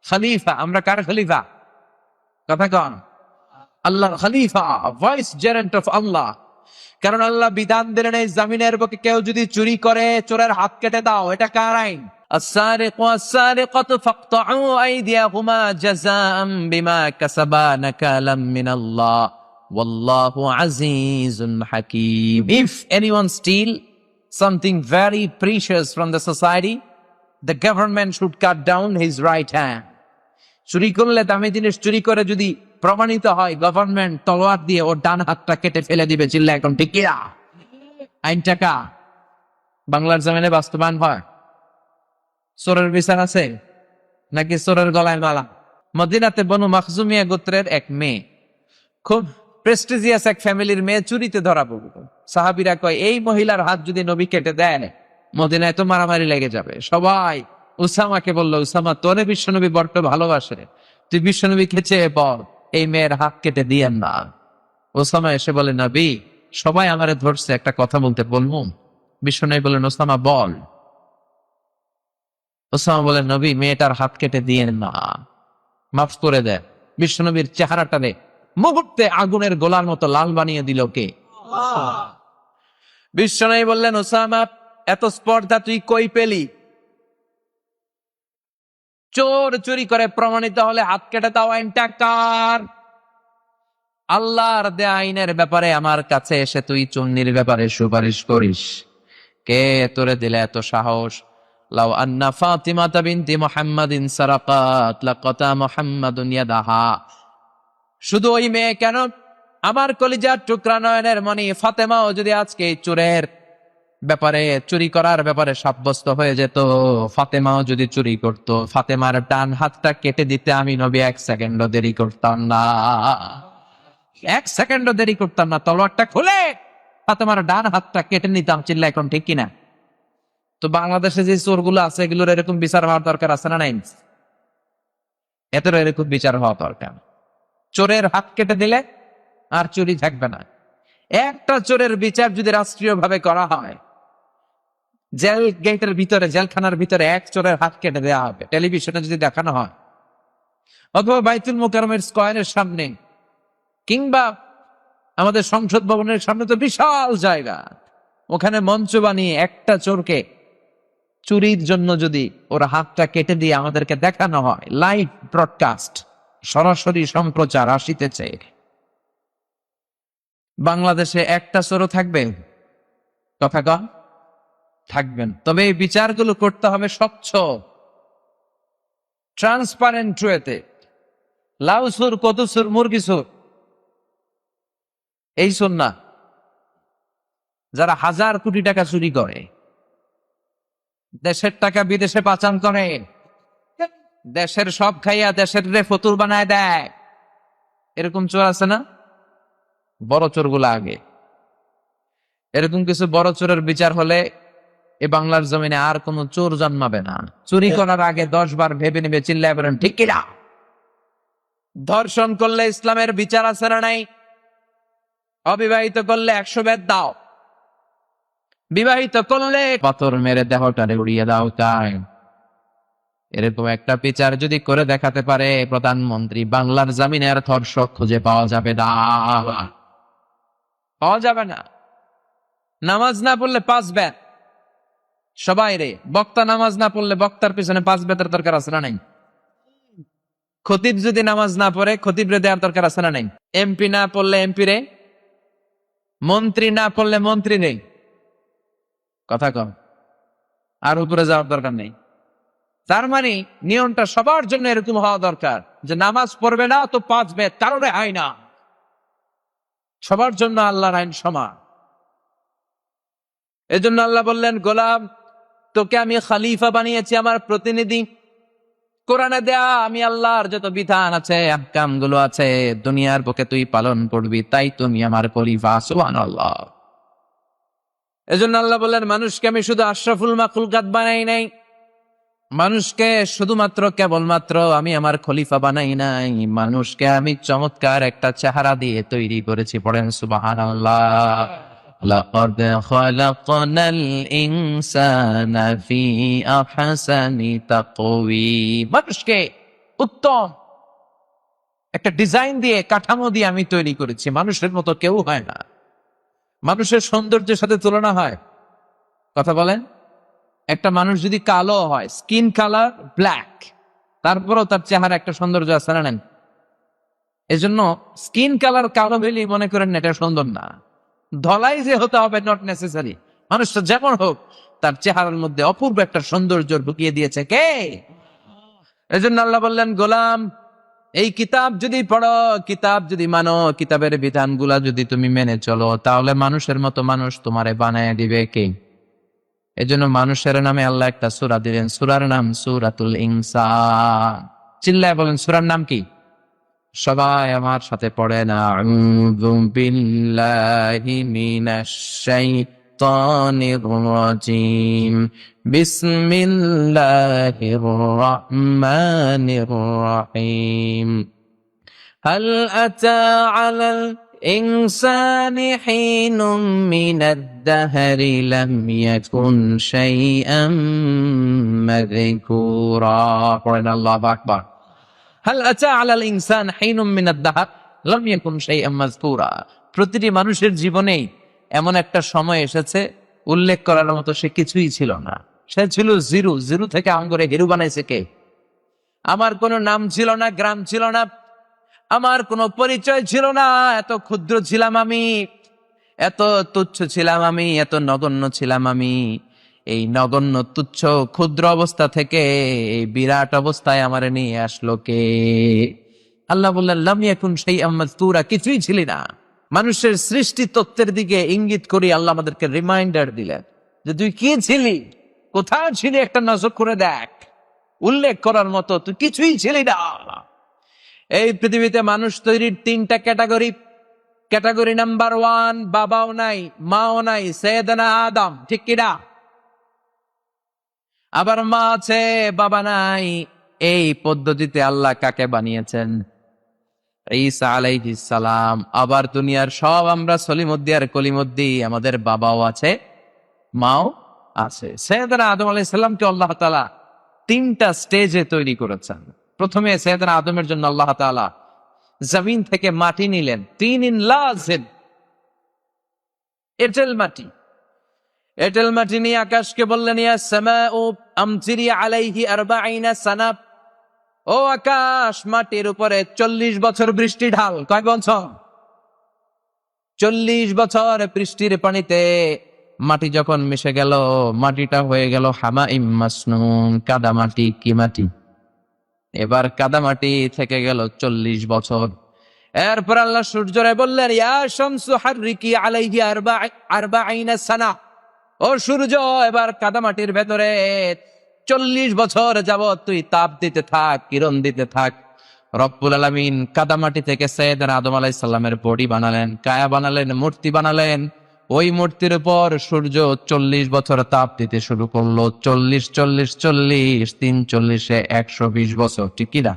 খলিফা, আমরা কার খলিফা? কথা কন। আল্লাহর খলিফা, ভাইস জেরেন্ট অফ আল্লাহ। কারণ আল্লাহ বিধান দিলেন, এই জমিনের বুকে কেউ যদি চুরি করে, চোরের হাত কেটে দাও। এটা কার আইন? السارق والسارقة فاقطعوا أيديهما جزاء بما كسبا نكالا من الله والله عزيز حكيم. If anyone steal something very precious from the society, the government should cut down his right hand. চুরি করলে, দামি জিনিস চুরি করে যদি প্রমাণিত হয়, গভর্নমেন্ট তলোয়ার দিয়ে ওর ডান হাতটা কেটে ফেলে দিবে। চিল্লা এখন ঠিক কিনা? আইন টাকা বাংলার জমিনে বাস্তবায়ন হয়? চোরের বিচার আছে নাকি চোরের গলায় মালা? মদিনাতে বনু মাখজুমিয়া গোত্রের এক মেয়ে, খুব প্রেস্টিজিয়াস এক ফ্যামিলির মেয়ে, চুরিতে ধরা পড়ল। সাহাবীরা কয়, এই মহিলার হাত যদি নবী কেটে দেয়, মদিনায় তো মারামারি লেগে যাবে। সবাই উসামাকে বলল, উসামা, তোরে বিশ্বনবী বড্ড ভালোবাসে, তুই বিশ্বনবীকে চেয়ে বল এই মেয়ের হাত কেটে দিয়েন না। ওসামা এসে বলে, নবী, সবাই আমারে ধরছে, একটা কথা বলতে বলবো? বিশ্বনবী বলেন, ওসামা বল। ওসামা বলেন, নবী, মেয়েটার হাত কেটে দিয়েন না, মাফ করে দেন। বিশ্বনবীর চেহারাটা মুহূর্তে আগুনের গোলার মতো লাল বানিয়ে দিল কে? বিশ্বনবী বললেন, ওসামা, এত স্পর্ধা তুই কই পেলি? চোর চুরি করে প্রমাণিত হলে হাত কেটে দাও, আইনটা কার? আল্লাহর দেয়া আইনের ব্যাপারে আমার কাছে এসে তুই চুন্নির ব্যাপারে সুপারিশ করিস? কে তোরে দিলে এত সাহস? লাউ আন্না ফাতিমাতা বিনতি মুহাম্মাদিন সারাকাত লাকাতা মুহাম্মাদুন ইয়াদাহা। শুধু ওই মেয়ে কেন, আমার কলিজার টুকরা নয়নের মণি ফাতেমাও যদি আজকে চোরের ব্যাপারে, চুরি করার ব্যাপারে সাব্যস্ত হয়ে যেত, ফাতেমাও যদি চুরি করত, ফাতেমার ডান হাতটা কেটে দিতে আমি নবী 1 সেকেন্ডও দেরি করতাম না। 1 সেকেন্ডও দেরি করতাম না, তলোয়ারটা খুলে ফাতেমার ডান হাতটা কেটে নিতাম। চিল্লা এখন ঠিক কিনা? তো বাংলাদেশে যে চোরগুলো আছে এগুলোর এরকম বিচার হওয়ার দরকার আছে না নাই? এতেরও এরকম বিচার হওয়া দরকার। চোরের হাত কেটে দিলে আর চুরি থাকবে না। একটা চোরের বিচার যদি রাষ্ট্রীয় ভাবে করা হয়, জেল গেটের ভিতরে, জেলখানার ভিতরে এক চোরের হাত কেটে দেওয়া হবে, টেলিভিশনে যদি দেখানো হয়, অথবা বাইতুল মুকাররমের স্কয়ারের সামনে, কিংবা আমাদের সংসদ ভবনের সামনে তো বিশাল জায়গা, ওখানে মঞ্চ বানিয়ে একটা চোরকে চুরির জন্য যদি ওর হাতটা কেটে দিয়ে আমাদেরকে দেখানো হয়, লাইভ ব্রডকাস্ট, সরাসরি সম্প্রচার আসিতেছে, বাংলাদেশে একটা চোরও থাকবে? কথা কন, থাকবেন। তবে এই বিচারগুলো করতে হবে স্বচ্ছ, ট্রান্সপারেন্ট ওয়েতে। লাউ সুর, কত সুর, মুরগি সুর, এই সুর না। যারা 1000 কোটি টাকা চুরি করে, দেশের টাকা বিদেশে পাচার করে, দেশের সব খাইয়া দেশের রে ফতুর বানায় দেয়, এরকম চোর আছে না? বড় চোরগুলো আগে। এরকম কিছু বড় চোরের বিচার হলে এ বাংলার জমিনে আর কোন চোর জন্মাবে না। চুরি করার আগে 10 বার ভেবে নেবে। চিল্লায় বলেন ঠিক কিনা? ধর্ষণ করলে ইসলামের বিচার আছে না নাই? অবিবাহিত করলে 100 বেত দাও, বিবাহিত করলে পাথর মেরে দেহটারে উড়িয়ে দাও। তাই এরকম একটা বিচার যদি করে দেখাতে পারে প্রধানমন্ত্রী, বাংলার জমিনের ধর্ষক খুঁজে পাওয়া যাবে না, পাওয়া যাবে না। নামাজ না পড়লে 5 বেত সবাই রে। বক্তা নামাজ না পড়লে বক্তার পিছনে 5 বেতের দরকার আছে না নাই? খতিব যদি নামাজ না পড়ে খতিব রে দেওয়ার দরকার আছে না নাই? এমপি না পড়লে এমপি রে, মন্ত্রী না পড়লে মন্ত্রী নেই। কথা কম, আর উপরে যাওয়ার দরকার নেই। তার মানে নিয়মটা সবার জন্য এরকম হওয়া দরকার যে নামাজ পড়বে না তো 5 বেত, কারণে হয় না। সবার জন্য আল্লাহর আইন সমান। এজন্য আল্লাহ বললেন, গোলাম, তোকে আমি খলিফা বানিয়েছি, আমার প্রতিনিধি। কোরআনে দেয়া আমি আল্লাহর যত বিধান আছে, আহকাম গুলো আছে, দুনিয়ার বুকে তুই পালন করবি, তাই তুমি আমার খলিফা। সুবহানাল্লাহ। এজন্য আল্লাহ বললেন, মানুষকে আমি শুধু আশরাফুল মাখলুকাত বানাই নাই, মানুষকে শুধুমাত্র কেবলমাত্র আমি আমার খলিফা বানাই নাই, মানুষকে আমি চমৎকার একটা চেহারা দিয়ে তৈরি করেছি। পড়েন সুবহানাল্লাহ। লাকাদ খালাকনাল ইনসানা ফি আহসানি তাকওয়িম। মানুষকে উত্তম একটা ডিজাইন দিয়ে, কাঠামো দিয়ে আমি তৈরি করেছি। মানুষের মতো কেউ হয় না, মানুষের সৌন্দর্যের সাথে তুলনা হয়? কথা বলেন। একটা মানুষ যদি কালো হয়, স্কিন কালার ব্ল্যাক, তারপরেও তার চেহারা একটা সৌন্দর্য আছে না নেন? এজন্য স্কিন কালার কালো হইলেই মনে করেন না এটা সুন্দর না। ধলাই যে হতে হবে নট নেসেসারি। মানুষটা যেমন হোক তার চেহারার মধ্যে অপূর্ব একটা সৌন্দর্য ঢুকিয়ে দিয়েছে কে? এজন্য আল্লাহ বললেন, গোলাম, এই কিতাব যদি পড়ো, কিতাব যদি মানো, কিতাবের বিধানগুলা যদি তুমি মেনে চলো, তাহলে মানুষের মতো মানুষ তোমারে বানায় দিবে কে? এজন্য মানুষের নামে আল্লাহ একটা সূরা দিলেন, সূরার নাম সূরাতুল ইনসান। চিল্লায় বলেন সূরার নাম কি? সবাই আমার সাথে পড়েন, আউযু বিল্লাহি মিনাশ শাইতানির রাজিম, বিসমিল্লাহির রহমানির রহিম। হাল আতা আলাল الإنسان حين من الدهر لم يكن شيئا مذكورا. قرآن الله أكبر. هل أتى على الإنسان حين من الدهر. লাম ইয়াকুন শাইআম মাযকুরা। প্রতিটি মানুষের জীবনেই এমন একটা সময় এসেছে উল্লেখ করার মতো সে কিছুই ছিল না। সে ছিল জিরো। জিরো থেকে আঙ্গুরে হিরো বানাইছে কে? আমার কোনো নাম ছিল না, গ্রাম ছিল না, আমার কোনো পরিচয় ছিল না। এত ক্ষুদ্র ছিলাম আমি, এত তুচ্ছ ছিলাম আমি, এত নগণ্য ছিলাম আমি। এই নগণ্য তুচ্ছ ক্ষুদ্র অবস্থা থেকে এই বিরাট অবস্থায় আমারে নিয়ে আসলো কে? আল্লাহ বললেন লাম ইয়াকুন শাইআম মাযকুরা, কিছুই ছিলি না। মানুষের সৃষ্টি তত্ত্বের দিকে ইঙ্গিত করি আল্লাহ আমাদেরকে রিমাইন্ডার দিলেন যে তুই কি ছিলি, কোথায় ছিলি, একটা নজর করে দেখ। উল্লেখ করার মতো তুই কিছুই ছিলি না। এই পৃথিবীতে মানুষ তৈরির তিনটা ক্যাটাগরি। ক্যাটাগরি নাম্বার 1, বাবাও নাই, মাও নাই, সৈয়দনা আদম, ঠিক কিনা? আবার মা আছে, বাবা নাই। এই পদ্ধতিতে আল্লাহ কাকে বানিয়েছেন? ঈসা আলাইহিস সালাম। আবার দুনিয়ার সব আমরা সলিমুদ্দি আর কলিমুদ্দি, আমাদের বাবাও আছে, মাও আছে। সৈয়দনা আদম আলাইহিস সালামকে আল্লাহ তাআলা তিনটা স্টেজে তৈরি করেছেন। প্রথমে সৈয়দনা আদমের জন্য আল্লাহ তাআলা জমিন থেকে মাটি নিলেন, তিনিন লাযিব, এঁটেল মাটি। এঁটেল মাটি নিয়ে আকাশকে বললেন ইয়া সামাউ আমতিরি আলাইহি 40 সানা, ও আকাশ মাটির উপরে 40 বছর বৃষ্টি ঢাল। কয় বছর? 40 বছর বৃষ্টির পানিতে মাটি যখন মিশে গেল, মাটিটা হয়ে গেল হামাইম মাসনুন, কাদা মাটি। কি মাটি? এবার কাদা মাটি থেকে গেল 40 বছর। এরপর আল্লাহ সূর্যরে বললেন ইয়া শামসু হাররিকি আলাইহি 40 সানা, ও সূর্য এবার কাদা মাটির ভেতরে 40 বছর যাবত তুই তাপ দিতে থাক, কিরণ দিতে থাক। রব্বুল আলামিন কাদা মাটি থেকে সৈয়দনা আদম আলাইহিস সালামের বডি বানালেন, কায়া বানালেন, মূর্তি বানালেন। ওই মূর্তির উপর সূর্য 40 বছর তাপ দিতে শুরু করলো। 40 40 40 3 40 120 বছর, ঠিক কিনা?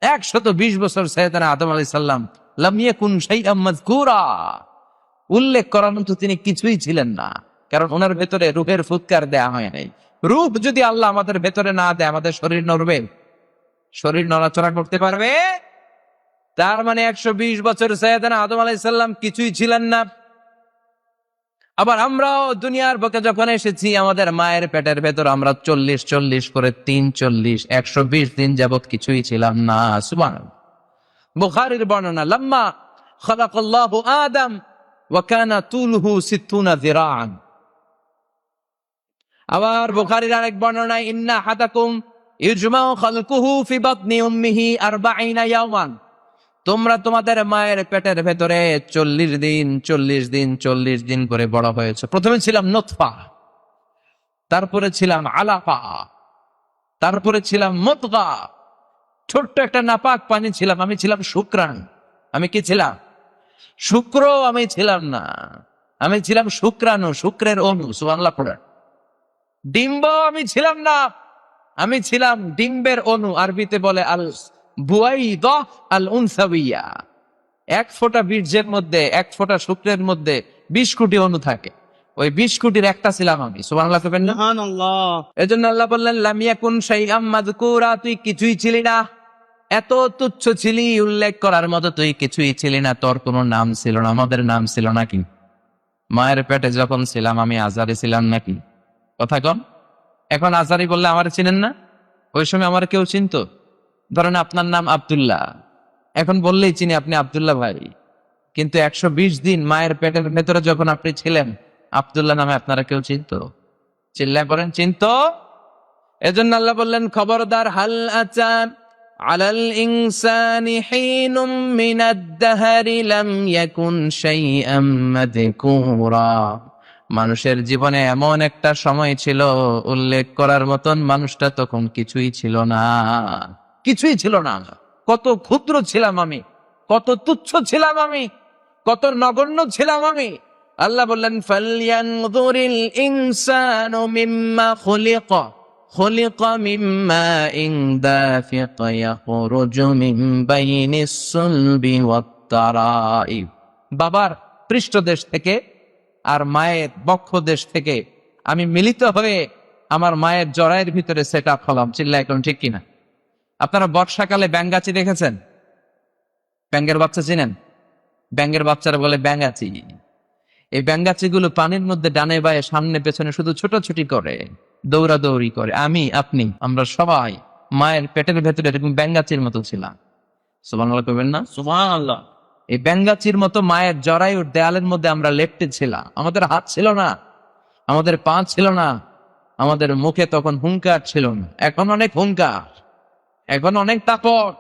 120 বছর সৈয়দনা আদম আলাইহিস সালাম লাম ইয়াকুন শাইআম মাযকুরা, উল্লেখ করার মতো তিনি কিছুই ছিলেন না। কারণ ওনার ভেতরে রূহের ফুৎকার দেয়া হয় নাই। রূহ যদি আল্লাহ আমাদের ভেতরে না দেয়, আমাদের শরীর নড়বে? শরীর নড়াচড়া করতে পারবে? তার মানে 120 বছর সৈয়দনা আদম আলাইহিস সালাম কিছুই ছিলেন না। আবার আমরাও দুনিয়ার বুকে যখন এসেছি, আমাদের মায়ের পেটের ভেতর আমরা 40 40 করে 3 40 120 দিন যাবত কিছুই ছিলাম না। সুবহানাল্লাহ। বুখারীর বর্ণনা, লাম্মা খালাকাল্লাহু আদম ওয়া কানা তুলহু 60 যিরাআন। আবার বুখারীর আরেক বর্ণনায় ইন্না হাদাকুম ইজমাউ খালকুহু ফি বাতনি উম্মিহি 40 ইয়াওমান, তোমরা তোমাদের মায়ের পেটের ভেতরে 40 দিন 40 দিন 40 দিন করে বড় হয়েছে। প্রথমে ছিলাম নুতফা, তারপরে ছিলাম আলাকা, তারপরে ছিলাম মুদগা, ছোট্ট একটা নাপাক পানি ছিলাম। আমি ছিলাম শুক্রাণু। আমি কি ছিলাম? শুক্র আমি ছিলাম না, আমি ছিলাম শুক্রাণু, শুক্রের অণু। সুবহানাল্লাহ পড়েন। ডিম্ব আমি ছিলাম না, আমি ছিলাম ডিম্বের অণু। আরবিতে বলে আল বুয়াইদা আল উনসাবিয়া। এক ফোঁটা বীর্যের মধ্যে, এক ফোঁটা শুক্রের মধ্যে 20 কোটি অণু থাকে। ওই 20 কোটির একটা ছিলাম আমি। সুবহানাল্লাহ কইবেন না? সুবহানাল্লাহ। এজন্য আল্লাহ বললেন লাম ইয়াকুন শাইআম মাযকুরা, তুই কিছুই ছিলি না। এত তুচ্ছ ছিলি, উল্লেখ করার মতো তুই কিছুই ছিলি না। তোর কোনো নাম ছিল না। আমাদের নাম ছিল নাকি? মায়ের পেটে যখন ছিলাম আমি আজারে ছিলাম নাকি? কথা কন। এখন আজারি বললে আমার চিনেন না? ওই সময় আমার কেউ চিনতো? ধরেন আপনার নাম আব্দুল্লাহ, এখন বললেই চিনি আপনি আব্দুল্লাহ ভাই। কিন্তু 120 দিন মায়ের পেটের ভেতরে যখন আপনি ছিলেন, আব্দুল্লাহ নামে আপনারা কেউ চিনতো? চিল্লায় করেন, চিনতো? এজন্য আল্লাহ বললেন খবরদার, হাল আতা আলাল ইনসানি হিনুম মিনাদ দাহরি লাম ইয়াকুন শাইআম মাযকুরা। মানুষের জীবনে এমন একটা সময় ছিল উল্লেখ করার মতন, মানুষটা তখন কিছুই ছিল না, কিছুই ছিল না। কত ক্ষুদ্র ছিলাম আমি, কত তুচ্ছ ছিলাম আমি, কত নগণ্য ছিলাম আমি। আল্লাহ বললেন ফালয়ানযুরিল ইনসানু মিম্মা খুলিকা, খুলিকা মিম্মা ইন দাফিক ইয়াখরুজু মিন বাইনিস সুলবি ওয়াত তারাইব। বাবার পৃষ্ঠদেশ থেকে আর মায়ের বক্ষ দেশ থেকে আমি মিলিত হয়ে আমার মায়ের জরায়ের ভিতরে সেট আপ হলাম। চিল্লায় এখন ঠিক কিনা? আপনারা বর্ষাকালে ব্যাঙগাচি দেখেছেন? ব্যাঙের বাচ্চা চিনেন? ব্যাঙের বাচ্চারা বলে ব্যাঙাচি। এই ব্যাঙাচি গুলো পানির মধ্যে ডানে বায়ে সামনে পেছনে শুধু ছোটাছুটি করে, দৌড়াদৌড়ি করে। আমি আপনি আমরা সবাই মায়ের পেটের ভেতরে এরকম ব্যাঙাচির মতো ছিলাম। সুবহানাল্লাহ কইবেন না? সুবহানাল্লাহ। এই ব্যাঙাচির মতো মায়ের জরায়ুর দেয়ালের মধ্যে আমরা লেপ্টে ছিলাম। আমাদের হাত ছিল না, আমাদের পা ছিল না, আমাদের মুখে তখন হুঙ্কার ছিল না। এখন অনেক হুঙ্কার, এখন অনেক তাপট,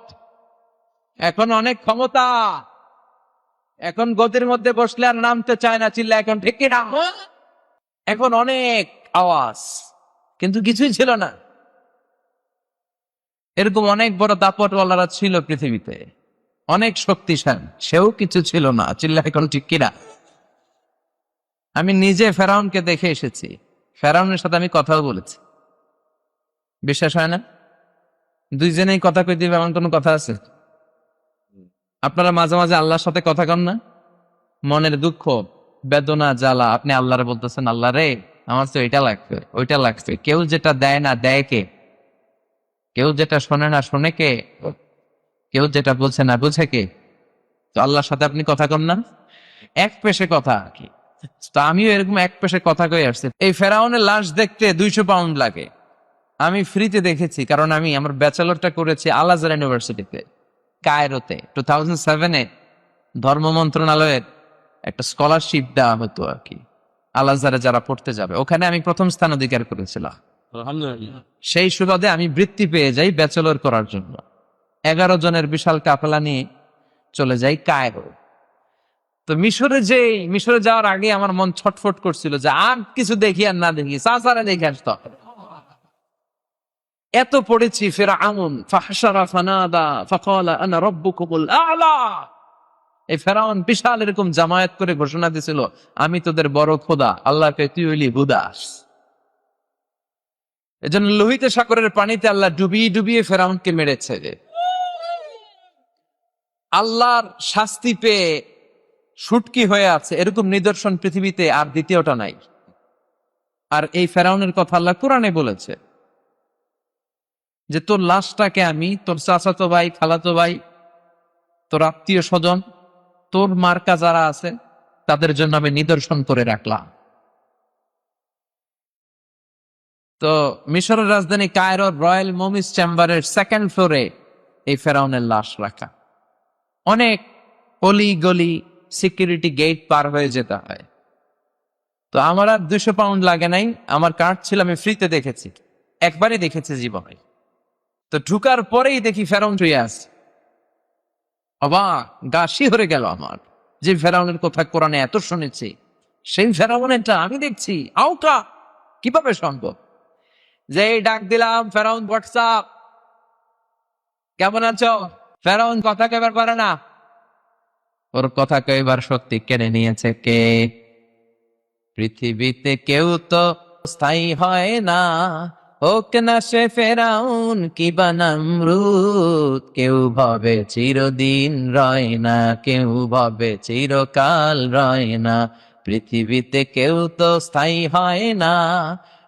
এখন অনেক ক্ষমতা, এখন গদির মধ্যে বসলে আর নামতে চায় না, চিল্লা এখন ঠিক কিনা? এখন অনেক আওয়াজ, কিন্তু কিছুই ছিল না। এরকম অনেক বড় দাপটওয়ালারা ছিল পৃথিবীতে, অনেক শক্তিশালী, সেও কিছু ছিল না, চিল্লা এখন ঠিক কিনা? আমি নিজে ফেরাউনকে দেখে এসেছি, ফেরাউনের সাথে আমি কথাও বলেছি। বিশ্বাস হয় না? দুইজনেই কথা কই দিবে এমন কোনো কথা আছে? আপনারা মাঝে মাঝে আল্লাহর সাথে কথা কন না? মনের দুঃখ, বেদনা, জ্বালা, আপনি আল্লাহরে বলতেছেন, আল্লাহ রে আমার তো এটা লাগবে, ওইটা লাগবে। কেউ যেটা দেয় না দেয় কে? কেউ যেটা শোনে না শোনে কে? কেউ যেটা বুঝে না বুঝে কে? তো আল্লাহর সাথে আপনি কথা কন না? এক পেশে কথা আর কি। তো আমিও এরকম এক পেশে কথা কই আসছি। এই ফেরাউনের লাশ দেখতে 200 পাউন্ড লাগে। আমি ফ্রিতে দেখেছি, কারণ আমি আমার ব্যাচেলরটা করেছি আল আজহার ইউনিভার্সিটিতে, কায়রোতে। 2007-এ ধর্ম মন্ত্রণালয়ের একটা স্কলারশিপ দেওয়া হতো আর কি, আল আজহারে যারা পড়তে যাবে। ওখানে আমি প্রথম স্থান অধিকার করেছিলাম। আলহামদুলিল্লাহ। সেই সুবাদে আমি বৃত্তি পেয়ে যাই ব্যাচেলর করার জন্য। 11 জনের বিশাল কাফেলা নিয়ে চলে যাই কায়রো। তো মিশরে যাওয়ার আগে আমার মন ছটফট করছিল যে আর কিছু দেখি আর না দেখি, সাসারে দেখে আসতো। এত পড়েছি ফিরআউন ফাহশারা ফানাদা ফাকালা আনা রাব্বুকুমুল আ'লা। এই ফেরাউন বিশাল এরকম জামায়াত করে ঘোষণা দিছিল, আমি তোদের বড় খোদা, আল্লাহকে তুই হইলি হুদাস। এজন্য লোহিত সাগরের পানিতে আল্লাহ ডুবিয়ে ডুবিয়ে ফেরাউনকে মেরেছে। আল্লাহর শাস্তি পেয়ে শুটকি হয়ে আছে এরকম নিদর্শন পৃথিবীতে আর দ্বিতীয়টা নাই। আর এই ফেরাউনের কথা আল্লাহ কোরআনে বলেছে যে তোর লাশটাকে আমি তোর চাচাতো ভাই, খালাতো ভাই, তোর আত্মীয় স্বজন, তোর মার্কা যারা আছে তাদের জন্য আমি নিদর্শন করে রাখলাম। তো মিশরের রাজধানী কায়রোর রয়্যাল মমিস চেম্বারের 2nd ফ্লোরে এই ফেরাউনের লাশ রাখা। অনেক অলি গলি সিকিউরিটি গেট পার হয়ে যেতে হয়। তো আমার আর 200 পাউন্ড লাগে নাই, আমার কার্ড ছিল, আমি ফ্রিতে দেখেছি, একবারই দেখেছি জীবনে। তো ঢুকার পরেই দেখি ফেরাউন শুয়ে আছে। অবাক, গা শিহরে গেল আমার, যে ফেরাউনের কথা কোরআনে এত শুনেছি সেই ফেরাউনেরটা আমি দেখছি। আউকা কিভাবে সম্ভব? যে ডাক দিলাম, ফেরাউন হোয়াটসঅ্যাপ, কেমন আছো? ফেরাউন কথা কেবার পারে না, ওর কথা কইবার শক্তি কেড়ে নিয়েছে কে? পৃথিবীতে কেউ তো স্থায়ী হয় না, হোক না সে ফেরাউন কিবা নমরুদ। কেউ ভাবে চিরদিন রয় না, কেউ ভাবে চিরকাল রয় না। পৃথিবীতে কেউ তো স্থায়ী হয় না,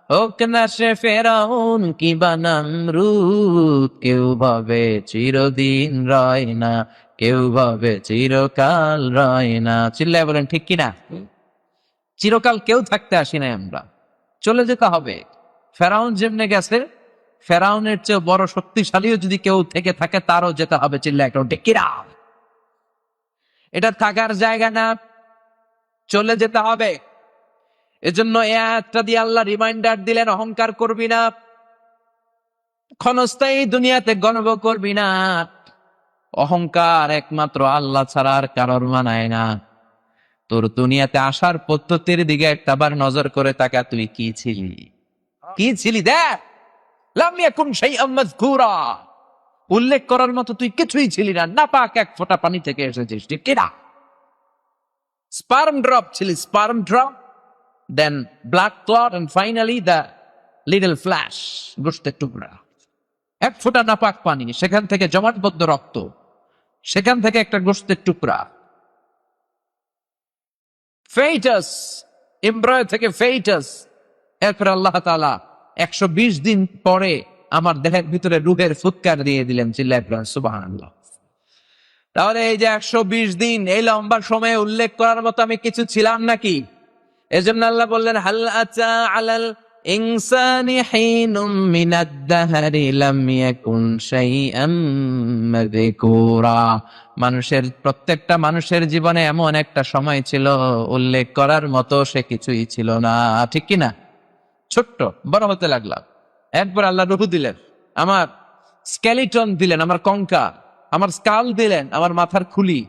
হোক না সে ফেরাউন কিবা নমরুদ। কেউ ভাবে চিরদিন রয় না, কেউ ভাবে চিরকাল রয় না। চিল্লায় বলেন ঠিক কিনা? চিরকাল কেউ থাকতে আসি নাই আমরা, চলে যেতে হবে। ফেরাউন যেমনে গেছে, ফেরাউনের চেয়ে বড় শক্তিশালীও যদি কেউ থেকে থাকে তারও যেতে হবে। চিল্লা একটা ঠিক কিনা? এটা থাকার জায়গা না, চলে যেতে হবে। এজন্য এই আয়াতটা দিয়ে আল্লাহ রিমাইন্ডার দিলেন, অহংকার করবি না, ক্ষণস্থায়ী দুনিয়াতে গর্ব করবি না। অহংকার একমাত্র আল্লাহ ছাড়া আর কারোর মানায় না। তোর দুনিয়াতে আসার পদ্ধতির দিকে একটাবার নজর করে তাকা, তুই কি ছিলি, কি ছিলি দেখ। লাম ইয়াকুন শাইআম মাযকুরা, উল্লেখ করার মতো তুই কিছুই ছিলি না, নাপাক এক ফোঁটা পানি থেকে এসেছিস, ঠিক কিনা? স্পার্ম ড্রপ ছিলি, sperm drop, then blood clot, and finally the little flesh, গোশতের টুকরা। এক ফোঁটা নাপাক পানি, সেখান থেকে জমাটবদ্ধ রক্ত, সেখান থেকে একটা গোশতের টুকরা। ফেইটাস, এমব্রয় থেকে ফেইটাস। এরপর আল্লাহ তাআলা 120 দিন পরে আমার দেহের ভিতরে রূহের ফুৎকার দিয়ে দিলেন। চিল্লায় পড়েন সুবহানাল্লাহ। তাহলে এই যে 120 দিন এই লম্বা সময়ে উল্লেখ করার মতো আমি কিছু ছিলাম নাকি? এজন্য আল্লাহ বললেন হাল আতা আলাল ইনসানি হিনুম মিনাদ দাহরি লাম ইয়াকুন শাইআম মাযকুরা। মানুষের প্রত্যেকটা মানুষের জীবনে এমন একটা সময় ছিল উল্লেখ করার মতো সে কিছুই ছিল না, ঠিক কি না? ছোট্ট বড় হতে লাগলাম, একবার আল্লাহ রূহ দিলেন, আমার স্কেলিটন দিলেন, আমার কঙ্কাল, আমার স্কাল দিলেন, আমার মাথার খুলি,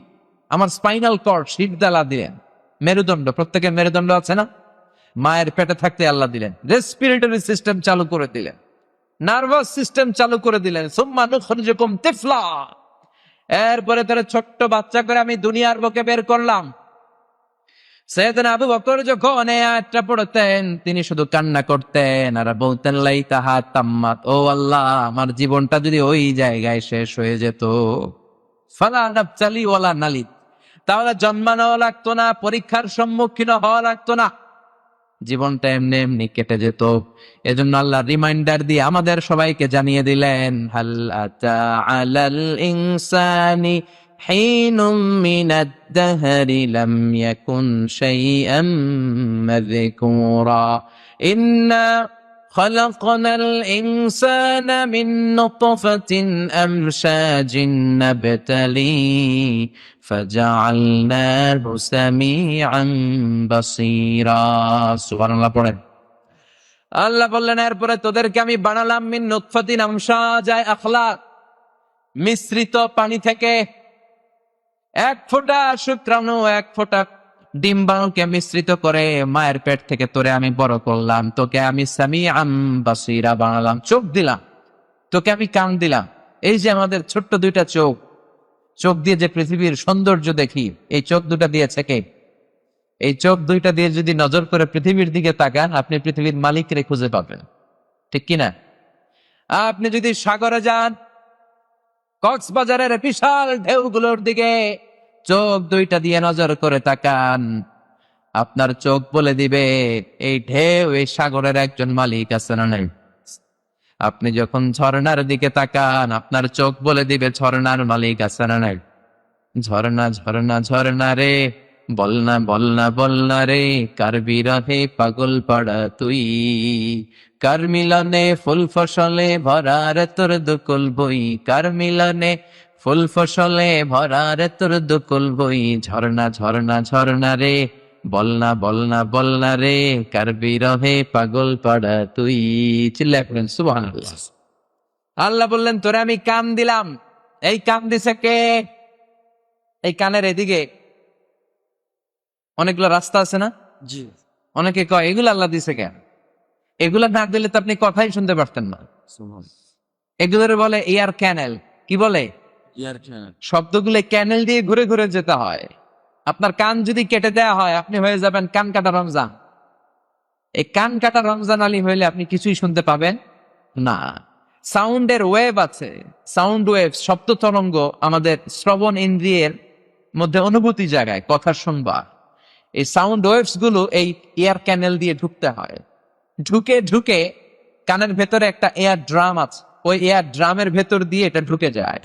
আমার স্পাইনাল কর্ড শিরদালা দিলেন, মেরুদণ্ড, প্রত্যেকের মেরুদণ্ড আছে না? মায়ের পেটে থাকতে আল্লাহ দিলেন, রেসপিরেটরি সিস্টেম চালু করে দিলেন, নার্ভাস সিস্টেম চালু করে দিলেন, সুম্মা নুখরিজুকুম তিফলা। এরপরে তারা ছোট্ট বাচ্চা করে আমি দুনিয়ার বুকে বের করলাম। সাইয়েদনা আবু বকর যখন এই আয়াতটা পড়তেন তিনি শুধু কান্না করতেন আর বলতেন লাইতাহা তাম্মাত, ও আল্লাহ আমার জীবনটা যদি ওই জায়গায় শেষ হয়ে যেত, ফালা নাবতালি ওয়ালা নালিদ, তাহলে জন্মানো লাগতো না, পরীক্ষার সম্মুখীন হওয়া লাগতো না, জীবনটা এমনি এমনি কেটে যেত। এজন্য আল্লাহ রিমাইন্ডার দিয়ে আমাদের সবাইকে জানিয়ে দিলেন হাল আতা আলাল ইনসানি হিনুম মিনাদ দাহরি লাম ইয়াকুন শাইআম মাযকুরা ইন্না خلقنا الإنسان من نطفة أمشاج نبتليه فجعلناه سميعا بصيرا সুবহানাল্লাহ পড়েন। আল্লাহ বললেন এরপরে তোদেরকে আমি বানালাম মিন নুতফাতিন আমশাজায় আখলাক, মিশ্রিত পানি থেকে, এক ফোঁটা শুক্রাণু এক ফোঁটা ডিম্বাণুকে মিশ্রিত করে মায়ের পেট থেকে তোরে আমি বড় করলাম, তোকে আমি সামিআম বাসীরা বানালাম, চোখ দিলাম, তোকে আমি কান দিলাম। এই যে আমাদের ছোট্ট দুইটা চোখ, চোখ দিয়ে যে পৃথিবীর সৌন্দর্য দেখি, এই চোখ দুটা দিয়েছে কে? এই চোখ দুইটা দিয়ে যদি নজর করে পৃথিবীর দিকে তাকান আপনি পৃথিবীর মালিকরে খুঁজে পাবেন, ঠিক কিনা? আপনি যদি সাগরে যান, কক্সবাজারের বিশাল ঢেউগুলোর দিকে চোখ দুইটা দিয়ে নজর করে তাকান, আপনার চোখ বলে দিবে এই ঢেউ, এই সাগরের একজন মালিক আছে না নাই? আপনি যখন ঝর্ণার দিকে তাকান আপনার চোখ বলে দিবে ঝর্ণার মালিক আছে না নাই? ঝর্ণা ঝর্ণা ঝর্ণা রে, বলনা বলনা বলনা রে, কার বিরহে পাগল পাড়া তুই, কার মিলনে ফুল ফসলে ভরা রে তোর দুকুল বই, কার মিলনে ফুল ফসলে ভরা রে তোর দুকুল বই, ঝর্ণা ঝর্ণা ঝর্ণা রে, বলনা বলনা বলনা রে, কার বিরহে পাগল পাড়া তুই। চিল্লায় পড়েন সুবহানাল্লাহ। আল্লাহ বললেন তোরে আমি কান দিলাম, এই কান দিছে কে? এই কানের এদিকে অনেকগুলো রাস্তা আছে না? জি। অনেকে কয় এগুলো আল্লাহ দিছে কেন? এগুলা না দিলে তো আপনি কথাই শুনতে পারতেন না। এগুলোর বলে এয়ার ক্যানেল। কি বলে? এয়ার ক্যানেল। শব্দগুলো ক্যানেল দিয়ে ঘুরে ঘুরে যেতে হয়। আপনার কান যদি কেটে দেওয়া হয় আপনি হয়ে যাবেন কান কাটা রমজান। এই কান কাটা রমজান আলী হইলে আপনি কিছুই শুনতে পাবেন না। সাউন্ডের ওয়েভ আছে, সাউন্ড ওয়েভ, শব্দ তরঙ্গ আমাদের শ্রবণ ইন্দ্রিয়ের মধ্যে অনুভূতি জায়গায় কথা শুনবা। এই সাউন্ড ওয়েভস গুলো এই এয়ার ক্যানেল দিয়ে ঢুকতে হয়, ঢুকে ঢুকে কানের ভেতরে একটা এয়ার ড্রাম আছে, ওই এয়ার ড্রামের ভেতর দিয়ে এটা ঢুকে যায়।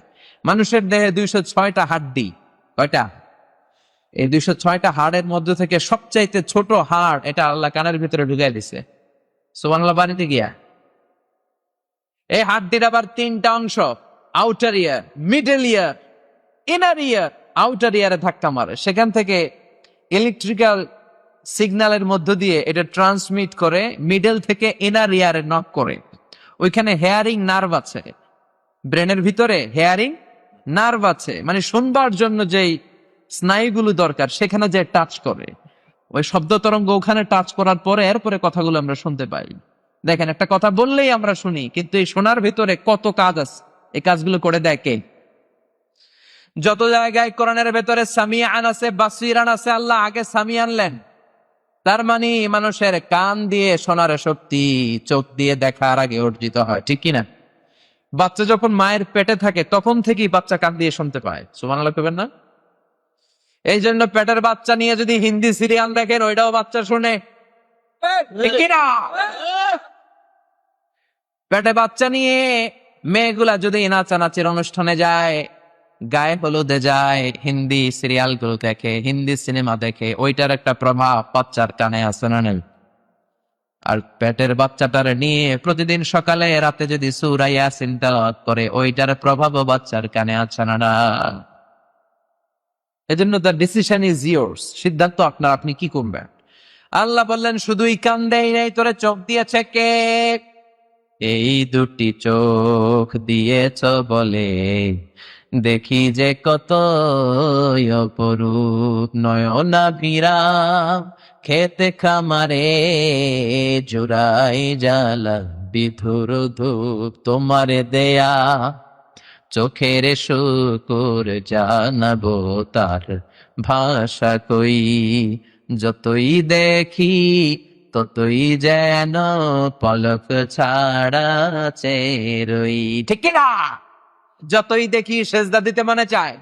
মানুষের দেহে 206টা হাড়ি। কয়টা? এই 206টা হাড়ের মধ্যে থেকে সবচাইতে ছোট হাড় এটা আল্লাহ কানের ভিতরে ঢুকাই দিছে। সুবহানাল্লাহ বাড়িতে গিয়া এই হাড়টির আবার 3টা অংশ, আউটার ইয়ার, মিডল ইয়ার, ইনার ইয়ার। আউটার ইয়ারে ধাক্কা মারে, সেখান থেকে ইলেকট্রিক্যাল সিগন্যালের মধ্য দিয়ে এটা ট্রান্সমিট করে মিডল থেকে ইনার ইয়ারে নক করে। ওইখানে হেয়ারিং নার্ভ আছে, ব্রেনের ভিতরে হেয়ারিং নার্ভ আছে, মানে শুনবার জন্য যেই স্নায়ুগুলো দরকার সেখানে যে টাচ করে, ওই শব্দ তরঙ্গ ওখানে টাচ করার পরে এরপরে কথাগুলো আমরা শুনতে পাই। দেখেন একটা কথা বললেই আমরা শুনি, কিন্তু এই শোনার ভিতরে কত কাজ আছে, এই কাজগুলো করে দেয় কে? যত জায়গায় কোরআনের ভেতরে সামিআন আছে, বাসিরান আছে, আল্লাহ আগে সামি আনলেন। তার মানে মানুষের কান দিয়ে শোনার শক্তি চোখ দিয়ে দেখার আগে অর্জিত হয়, ঠিক কিনা? বাচ্চা যখন মায়ের পেটে থাকে তখন থেকেই বাচ্চা কান দিয়ে শুনতে পায়। সুবহানাল্লাহ কইবেন না? এই জন্য পেটের বাচ্চা নিয়ে যদি হিন্দি সিরিয়াল দেখেন ওইটাও বাচ্চা শুনে, ঠিক কিনা? পেটে বাচ্চা নিয়ে মেয়েগুলা যদি নাচানাচির অনুষ্ঠানে যায় গায়ে হলুদে যায়, হিন্দি সিরিয়াল গুলো দেখে, হিন্দি সিনেমা দেখে, ওইটার একটা প্রভাব বাচ্চার কানে আছে না নেই? আর পেটের বাচ্চাটার নিয়ে প্রতিদিন সকালে রাতে যদি সূরা ইয়াসিন তেলাওয়াত করে, ওইটার প্রভাবও বাচ্চার কানে আছে না না? এজন্য দ্য ডিসিশন ইজ ইয়োর্স, সিদ্ধান্ত আপনার, আপনি কি করবেন। আল্লাহ বললেন শুধুই কান দেয় নাই, তোরে চোখ দিয়েছে কে? এই দুটি চোখ দিয়েছ বলে দেখি যে কত অপরূপ, নয়নাভিরাম খেতে খামারে জুড়াই জ্বালা বিধুর ধূপ, তোমারে দেয়া চোখের শুকুর জানাবো তার ভাষা কই, যতই দেখি ততই যেন পলক ছাড়া চেরই। ঠিক না? যতই দেখি সেজদা দিতে মনে চায়,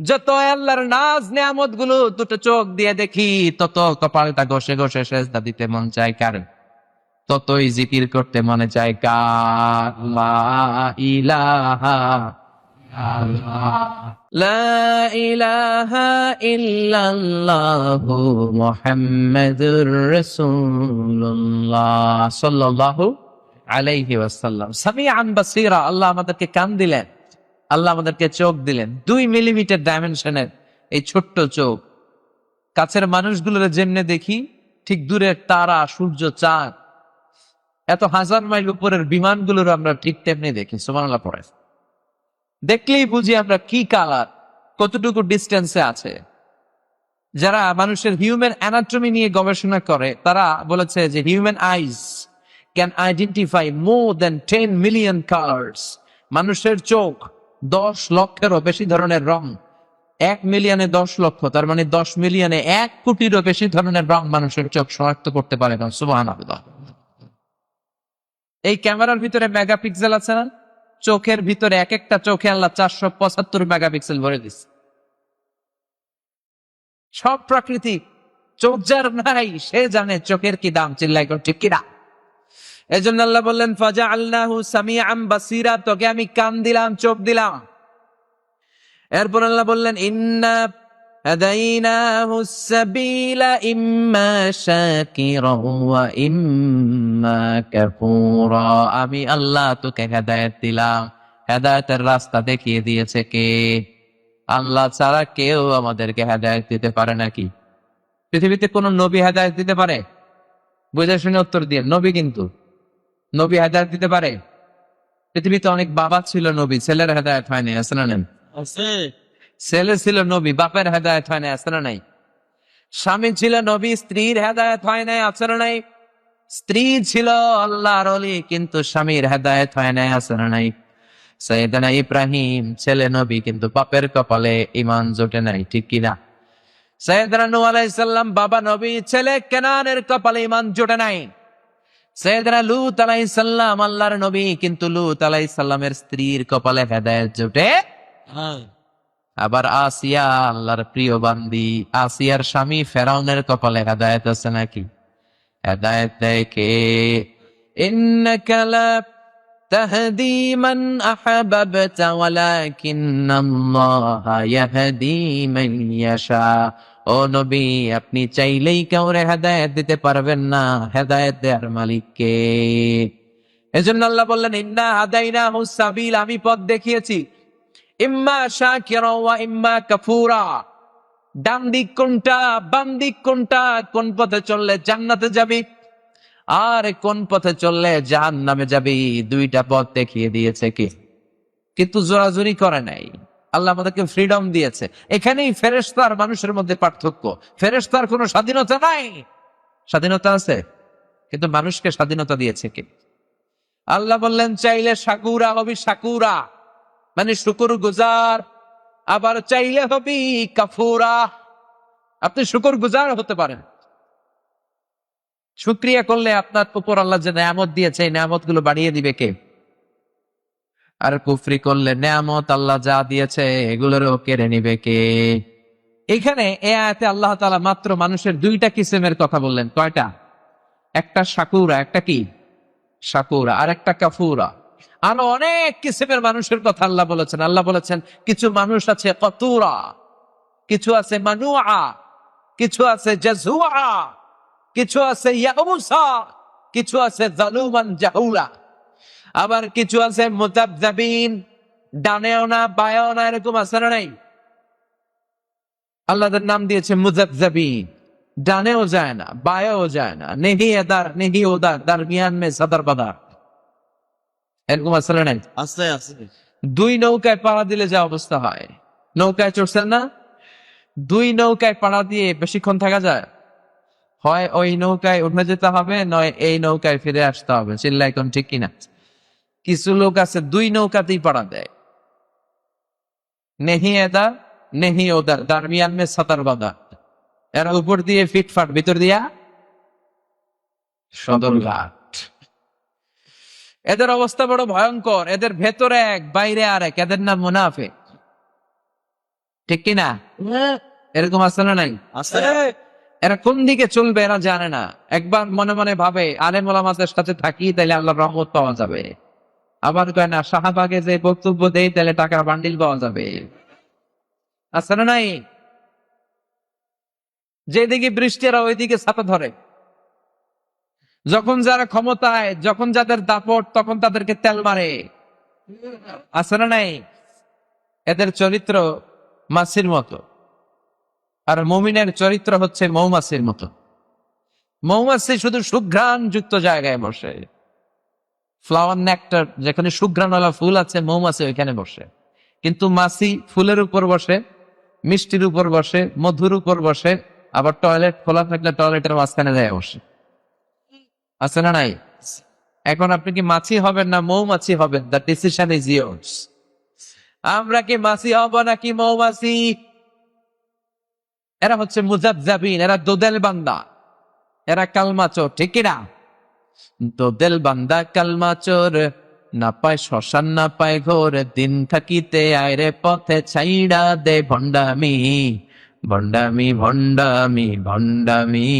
যত আল্লাহর নাজ নিয়ামত গুলো দুটো চোখ দিয়ে দেখি, তত কপালটা ঘষে ঘষে সেজদা দিতে মন চায় কার? ততই জিকির করতে মনে চায় কার? লা ইলাহা লা ইলাহা ইল্লাল্লাহু মুহাম্মাদুর রাসূলুল্লাহ সাল্লাল্লাহু আলাইহি ওয়াসাল্লাম। সামিআন বাসীরা, আল্লাহ আমাদেরকে কান দিলেন, আল্লাহ আমাদেরকে চোখ দিলেন। 2 মিলিমিটার ডাইমেনশনের এই ছোট্ট চোখ, কাছের মানুষগুলোর যেমনে দেখি, ঠিক দূরের তারা, সূর্য, চাঁদ, এত হাজার মাইল উপরের বিমানগুলোর আমরা ঠিক তেমনি দেখি। সুবহানাল্লাহ পড়ে দেখলেই বুঝি আমরা কি কালার, কতটুকু ডিস্টেন্সে আছে। যারা মানুষের হিউম্যান অ্যানাটমি নিয়ে গবেষণা করে, তারা বলেছে যে human eyes can identify more than 10 million colours. মানুষের চোখ 10 লক্ষেরও বেশি ধরনের রং, 1 মিলিয়নে 10 লক্ষ, তার মানে 10 মিলিয়নে 1 কোটিরও বেশি ধরনের রং মানুষের চোখ শনাক্ত করতে পারে না। সুবহানাল্লাহ। এই ক্যামেরার ভিতরে মেগাপিক্সেল আছে না? চোখের ভিতরে এক একটা চোখে আল্লাহ 475 মেগাপিক্সেল ভরে দিচ্ছে। সব প্রাকৃতিক। চোখ যার নাই সে জানে চোখের কি দাম। চিল্লাই কর ঠিক কিনা? এজন্য আল্লাহ বললেন ফাজআলনাহু সামিআন বাসীরা, তোকে আমি কান দিলাম, চোখ দিলাম। এরপর আল্লাহ বললেন ইন্না হাদাইনাহু সাবিলা ইম্মা শাকিরা ওয়া ইম্মা কাফুরা। আমি আল্লাহ তোকে হেদায়েত দিলাম। হেদায়েতের রাস্তা দেখিয়ে দিয়েছে কে? আল্লাহ ছাড়া কেউ আমাদেরকে হেদায়েত দিতে পারে নাকি? পৃথিবীতে কোন নবী হেদায়েত দিতে পারে? বুঝে শুনে উত্তর দিয়ে। নবী কিন্তু নবী হেদায়েত দিতে পারে? পৃথিবীতে অনেক বাবা ছিল নবী, ছেলের হেদায়েত হয়নি, আছে না নাই? ছেলে ছিল নবী, বাপের হেদায়েত হয় নাই, আছে না নাই? স্বামী ছিল নবী, স্ত্রীর হেদায়েত হয় নাই, আছে না নাই? স্ত্রী ছিল আল্লাহর ওলি, কিন্তু স্বামীর হেদায়েত হয় নাই, আছে না নাই? সাইয়েদনা ইব্রাহিম ছেলে নবী, কিন্তু বাপের কপালে ঈমান জোটে নাই, ঠিক কিনা? সাইয়েদনা নূহ আলাইহিস সালাম বাবা নবী, ছেলে কেনানের কপালে ঈমান জোটে নাই। সাইয়েদনা লূত আলাইহিস সালাম আল্লাহর নবী, কিন্তু লূত আলাইহিস সালামের স্ত্রীর কপালে হেদায়েত জোটে। আবার আসিয়া আল্লাহর প্রিয় বান্দি, আসিয়ার স্বামী ফেরাউনের কপালে হেদায়েত আছে নাকি? হেদায়েত দেয় কে? ইন্নাকা লা তাহদি মান আহাবাবতা ওয়ালাকিন্নাল্লাহা ইয়াহদি মান ইয়াশা। ও নবী, আপনি চাইলেই কাউরে হেদায়েত দিতে পারবেন না, হেদায়েত দেওয়ার মালিক কে? এজন্য আল্লাহ বললেন ইন্না হাদাইনাহু সাবিল, আমি পথ দেখিয়েছি। ইম্মা শাকিরা ওয়া ইম্মা কাফুরা। ডান দিক কোনটা, বাম দিক কোনটা, কোন পথে চললে জান্নাতে যাবি আর কোন পথে চললে জাহান্নামে যাবি, দুইটা পথ দেখিয়ে দিয়েছে কে? কিন্তু জোরাজুরি করে নাই। আল্লাহ আমাদেরকে ফ্রিডম দিয়েছে। এখানেই ফেরেশতা আর মানুষের মধ্যে পার্থক্য। ফেরেশতার কোনো স্বাধীনতা নাই, স্বাধীনতা আছে, কিন্তু মানুষকে স্বাধীনতা দিয়েছে কে? আল্লাহ বললেন চাইলে শাকুরা হবি, শাকুরা মানে শুকর গুজার, আবার চাইলে হবি কাফুরা, আপনি শুকর গুজার হতে পারেন। শুকরিয়া করলে আপনার উপর আল্লাহ যে নেয়ামত দিয়েছে, এই নেয়ামত গুলো বাড়িয়ে দিবে কে? আর কুফরি করলে নেয়ামত আল্লাহ যা দিয়েছে এগুলোরও কেড়ে নিবে কে? এখানে এ আয়াতে আল্লাহ তাআলা মাত্র মানুষের 2টা কিসমের কথা বললেন। কয়টা? একটা শাকুরা, একটা কি? শাকুরা, আর একটা কাফুরা। আরো অনেক কিসিমের মানুষের কথা আল্লাহ বলেছেন। আল্লাহ বলেছেন কিছু মানুষ আছে কতুরা, কিছু আছে মানুআ, কিছু আছে জাজুআ, কিছু আছে ইয়াউসা, কিছু আছে জালুমান জাহুলা, আবার কিছু আছে মুতাবজাবিন, ডানেও না বায়েও না, এরকম আছে না নাই? আল্লাহর নাম দিয়েছে মুজাবজাবিন, ডানেও যায় না বায়েও যায় না, নেহি এদার নেহি ওদার, দারমিয়ান মে সদর বাদার, এরকম আছে না নাই? আছে আছে। দুই নৌকায় পাড়া দিলে যা অবস্থা হয়, নৌকায় চড়ছেন না, দুই নৌকায় পাড়া দিয়ে বেশিক্ষণ থাকা যায়? হয় ওই নৌকায় উঠে যেতে হবে, নয় এই নৌকায় ফিরে আসতে হবে। চিল্লা এখন ঠিক কিনা? কিছু লোক আছে দুই নৌকাতেই পাড়া দেয়, নেহি এদার নেহি ওদার, দারমিয়ান মে সাতার বাদা, এরা উপর দিয়ে ফিটফাট, ভিতর দিয়া সদরঘাট। এদের অবস্থা বড় ভয়ঙ্কর, এদের ভেতরে এক বাইরে আর এক, এদের নাম মুনাফিক। ঠিক কিনা? এরকম আছে না নাই? আছে। এরা কোন দিকে চলবে এরা জানে না। একবার মনে মনে ভাবে আলেম ওলামাদের সাথে থাকি তাইলে আল্লাহর রহমত পাওয়া যাবে, আবার কয় না শাহবাগে যে বক্তব্য দেই তাহলে টাকার বান্ডিল পাওয়া যাবে। আছে না নাই? যেদিকে বৃষ্টি এরা ওইদিকে ছাতা ধরে, যখন যারা ক্ষমতায়, যখন যাদের দাপট, তখন তাদেরকে তেল মারে। আছে না নাই? এদের চরিত্র মাছির মতো, আর মুমিনের চরিত্র হচ্ছে মৌমাছির মতো। মৌমাছি শুধু সুঘ্রাণ যুক্ত জায়গায় বসে, ফ্লাওয়ার নেকটার যেখানে সুঘ্রাণওয়ালা ফুল আছে মৌমাছি ওইখানে বসে, কিন্তু মাছি ফুলের উপর বসে, মিষ্টির উপর বসে, মধুর উপর বসে, আবার টয়লেট খোলা থাকলে টয়লেটের মাঝখানে যায় বসে। আছে না নাই? এখন আপনি কি মাছি হবেন না মৌমাছি হবেন? The decision is years. আমরা কি মাছি হব নাকি মৌমাছি? এরা হচ্ছে মুজাবজাবিন, এরা দোদেল বান্দা, এরা কালমাচোর। ঠিক কিনা? দোদেল বান্দা কালমাচোর, না পায় শ্মশান না পায় ঘোর, দিন থাকিতে আয়রে পথে ছাইড়া দে ভণ্ডামি, ভণ্ডামি ভণ্ডামি ভণ্ডামি,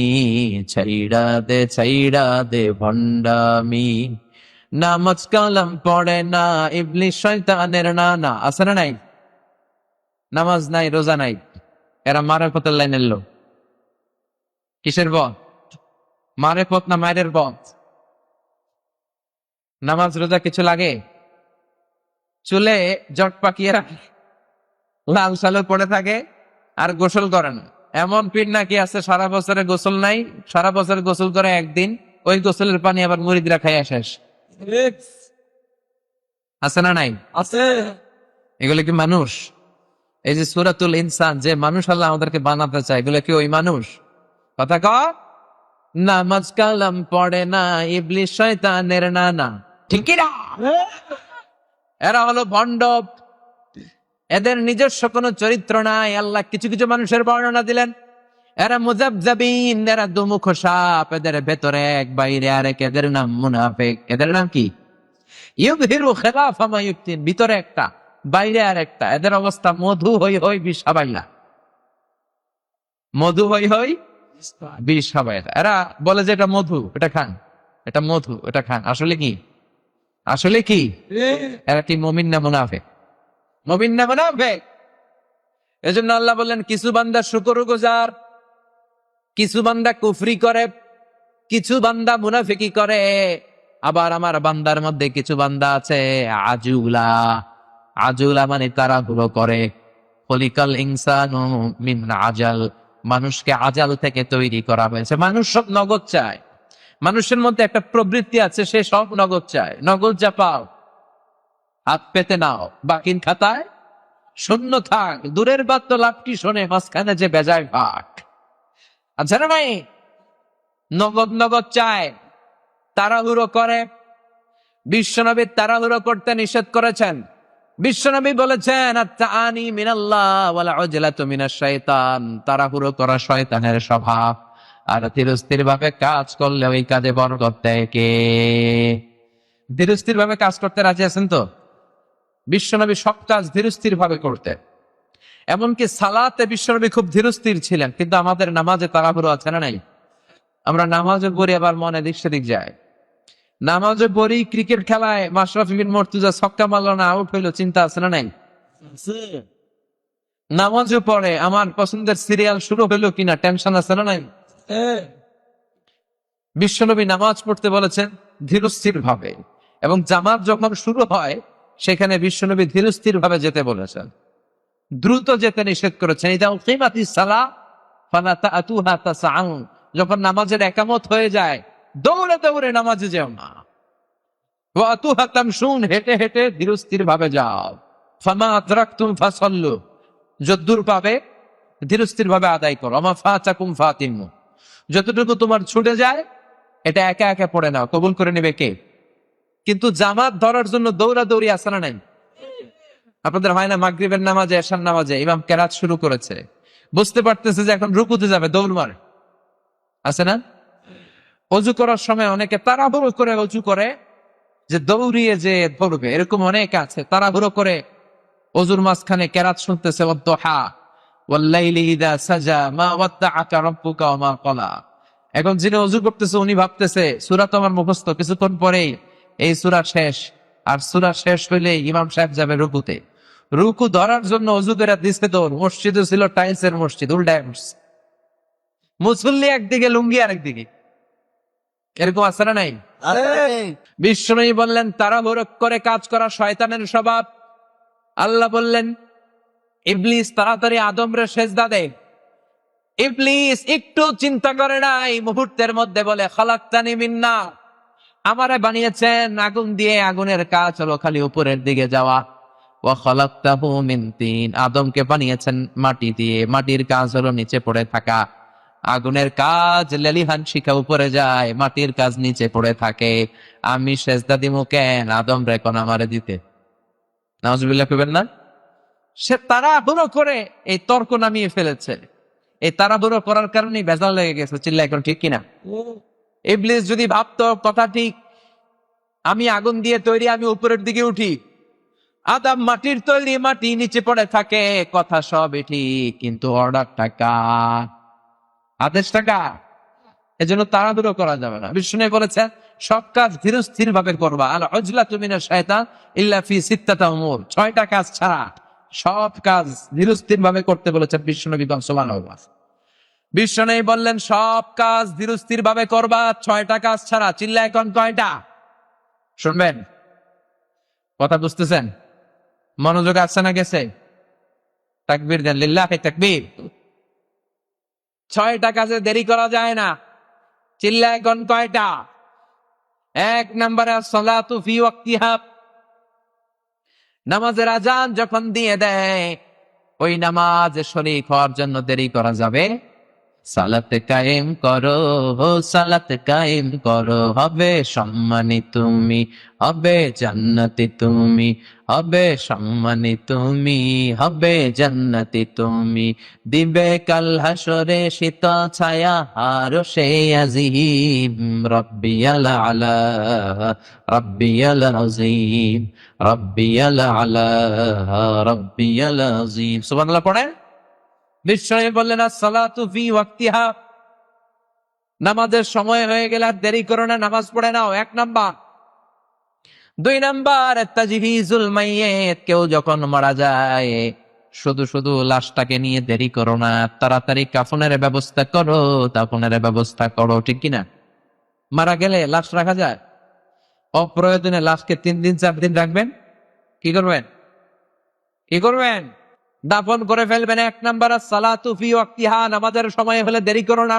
ছাইড়া দে ভণ্ডামি। নামাজ কালাম পড়ে না ইবলিশ শয়তানের নানা। আছে না নাই? নামাজ নাই, রোজা নাই, এরা মারের পথের লাইনের লোক। কিসের পথ? মারের পথ না মায়ের পথ? নামাজ রোজা কিছু লাগে? চুলে জট পাকিয়ে রাখে, লাল সালু পড়ে থাকে, আর গোসল করে না। এমন পীর নাকি আছে সারা বছরে গোসল নাই, সারা বছর গোসল করে একদিন, ওই গোসলের পানি আবার মুরিদরা খাইয়া শেষ। আছে না নাই? আছে। এগুলো কি মানুষ? এই যে সূরাতুল ইনসান, যে মানুষ আল্লাহ আমাদেরকে বানাতে চায়, এগুলো কি ওই মানুষ? কথা কর। নামাজ কালাম পড়ে না ইবলিশ শয়তানের নানা। ঠিক কি না? এরা হলো ভণ্ড, এদের নিজস্ব কোনো চরিত্র নাই। আল্লাহ কিছু কিছু মানুষের বর্ণনা দিলেন, এরা মুজাবজাবিন, এরা দুমুখ সাপ, এদের ভেতরে এক বাইরে আরেক, এদের নাম মুনাফিক। এদের নাম কি? ইউযহিরু খিলাফা মা ইউবতিন, ভিতরে একটা বাইরে আরেকটা। এদের অবস্থা মধু হই হই বিষ হাবাইলা, মধু হই হই বিষ হাবাইলা। এরা বলে যে এটা মধু, এটা খান, এটা মধু, এটা খান। আসলে কি? আসলে কি? এরা কি মুমিন না মুনাফিক? মুমিন না মুনাফিক? এজন্য আল্লাহ বললেন কিছু বান্দা শুকরগুজার, কিছু বান্দা কুফরি করে, কিছু বান্দা মুনাফিকি করে। আবার আমার বান্দার মধ্যে কিছু বান্দা আছে আজুলা। আজুলা মানে তাড়াহুড়ো করে। খলিকাল ইনসানু মিন আজাল, মানুষকে আজাল থেকে তৈরি করা হয়েছে। মানুষ সব নগদ চায়। মানুষের মধ্যে একটা প্রবৃত্তি আছে, সে সব নগদ চায়। নগদ যা পাও হাত পেতে নাও, বাকির খাতায় শূন্য থাক। দূরের বাদ তো লাভটি শোনে, মাঝখানে যে বেজায় ভাগ। আচ্ছা না ভাই? নগদ নগদ চায়, তাড়াহুড়ো করে। বিশ্বনবী তাড়াহুড়ো করতে নিষেধ করেছেন। বিশ্বনবী বলেছেন আত-তাআনি মিনাল্লাহ ওয়াল উজলাতু মিনাশ শাইতান, তাড়াহুড়ো করা শয়তানের স্বভাব, আর ধীরস্থির ভাবে কাজ করলে ওই কাজে বরকত দেয় কে? ধীরস্থির ভাবে কাজ করতে রাজি আছেন তো? বিশ্বনবী সব কাজ ধীরস্থির ভাবে করতেন। এমনকি সালাতে বিশ্বনবী খুব ধীরস্থির ছিলেন। কিন্তু আমাদের নামাজে তাড়াহুড়ো আছে না নাই? আমরা নামাজে পড়ি আবার মনে দিক সেদিক যায়। নামাজে পড়ি, ক্রিকেট খেলায় মাশরাফি বিন মর্তুজা ছক্কা মারলো না, আউট হইলো, চিন্তা আছে না নাই? নামাজে পড়ে আমার পছন্দের সিরিয়াল শুরু হইলো কিনা টেনশন আছে না নাই? বিশ্বনবী নামাজ পড়তে বলেছেন ধীরস্থির ভাবে, এবং জামাত যখন শুরু হয় সেখানে বিশ্বনবী ধীরস্থির ভাবে যেতে বলেছেন, দ্রুত যেতে নিষেধ করেছেন। যখন নামাজের একামত হয়ে যায় দৌড়ে দৌড়ে নামাজে যাও না, হেঁটে হেঁটে ধীরস্থির ভাবে যাও। ফামা আদরাকতুম ফাসাল্লু, যদ্দূর পাবে ধীরস্থির ভাবে আদায় করো। আমা ফাতাকুম ফাতিমু, যতটুকু তোমার ছুটে যায় এটা একা একা পড়ে নাও, কবুল করে নেবে কে? কিন্তু জামাত ধরার জন্য দৌড়াদৌড়ি আছে না নাই? আপনাদের হয় না মাগরিবের নামাজে, এশার নামাজে ইমাম কেরাত শুরু করেছে, বুঝতে পারতেছে যে এখন রুকুতে যাবে, দৌড় মারে, আছে না? অজু করার সময় অনেকে তাড়াহুড়ো করে অজু করে যে দৌড়িয়ে যে ধরবে, এরকম অনেক আছে তাড়াহুড়ো করে অজুর মাঝখানে কেরাত শুনতেছে, ওয়াদ্দুহা ওয়াল্লাইলি ইযা সাজা মা ওয়াদ্দাআকা রাব্বুকা ওয়া মা ক্বালা। এখন যিনি অজু করতেছে উনি ভাবতেছে সূরা তো আমার মুখস্থ, কিছুক্ষণ পরেই এই সূরা শেষ, আর সূরা শেষ হইলে ইমাম সাহেব যাবে রুকুতে। রুকু ধরার জন্য অজু করে দিচ্ছে দৌড়, মসজিদে ছিল টাইলসের মসজিদ, উল্টায় বসছে, মুসল্লি একদিকে লুঙ্গি আরেকদিকে, এরকম আছে না নাই? বিশ্বনবী বললেন তাড়াহুড়ো করে কাজ করা শয়তানের স্বভাব। আল্লাহ বললেন ইবলিস তাড়াতাড়ি আদমরে সেজদা দে। ইবলিস একটু চিন্তা করে নাই, মুহূর্তের মধ্যে বলে খালাকতানি মিন নার, আমারে বানিয়েছেন আগুন দিয়ে, আগুনের কাজ হলো খালি উপরের দিকে যাওয়া। ওয়া খালাকতাহু মিন তিন, আদমকে বানিয়েছেন মাটি দিয়ে, মাটির কাজ হলো নিচে পড়ে থাকা। আগুনের কাজ লেলিহান শিখা উপরে যায়, মাটির কাজ নিচে পড়ে থাকে। আমি সেজদা দিমু কেন আদম রে কোন আমারে দিতে? নাউজুবিল্লাহ কইবেন না? সে তাড়াহুড়ো করে এই তর্ক নামিয়ে ফেলেছে, এই তাড়াহুড়ো করার কারণেই বেজাল লেগে গেছে। চিল্লা এখন ঠিক কিনা? ইবলিস যদি ভাবতো কথা ঠিক, আমি আগুন দিয়ে তৈরি, আমি উপরের দিকে উঠি, আদম মাটির তৈরি, মাটি নিচে পড়ে থাকে, কথা সবই ঠিক, কিন্তু অর্ডারটা কার? আদেশটা কার? এজন্য তাড়াহুড়ো করা যাবে না। বিষ্ণু বলেছেন সব কাজ ধীরস্থির ভাবে করবা। আল উজলাতু মিনাশ শায়তান ইল্লা ফি সিত্তাতি উমুর, 6টা কাজ ছাড়া সব কাজ ধীরস্থির ভাবে করতে বলেছেন বিশ্বনবী সুবহানাহু ওয়া তাআলা। বিশ্বনবী বললেন সব কাজ ধীরস্থির ভাবে করবা, 6টা কাজ ছাড়া। চিল্লা এখন কয়টা? শুনবেন, কথা বুঝতেছেন? মনোযোগ আছে না গেছে? তাকবীর দেন, লিল্লাহি তাকবীর। 6টা কাজে দেরি করা যায় না। চিল্লা এখন কয়টা? 1 নম্বরে আসসালাতু ফি ওয়াক্তিহা, নামাজের আজান যখন দিয়ে দেয় ওই নামাজে শরীক হওয়ার জন্য দেরি করা যাবে। সালাতে কায়েম করো, সালাতে কায়েম করো, হবে সম্মানী তুমি, হবে জান্নাতি তুমি, হবে সম্মানী তুমি, হবে জান্নাতি তুমি, দিবে কাল হাসরে শীত ছায়া আরশে আজিম, রব্বিয়াল আলা রব্বিয়াল আযীম, রব্বিয়াল আলা রব্বিয়াল আযীম। সুবহানাল্লাহ পড়েন। বিশ্বনবী বললেন আসসালাতু ফি ওয়াক্তিহা, নামাজের সময় হয়ে গেলে আর দেরি করো না, নামাজ পড়ে নাও, 1 নাম্বার। 2 নাম্বার তাজহিজুল মাইয়িত, কেউ যখন মারা যায় শুধু শুধু লাশটাকে নিয়ে দেরি করো না, তাড়াতাড়ি কাফনের ব্যবস্থা করো, দাফনের ব্যবস্থা করো, ঠিক কিনা? মারা গেলে লাশ রাখা যায়? অপ্রয়োজনে লাশকে 3 দিন 4 দিন রাখবেন? কি করবেন? কি করবেন? দাফন করে ফেলবেন। 1 নাম্বার সালাতু ফি ওয়াক্তিহা, নামাজের সময় হলে দেরি করো না।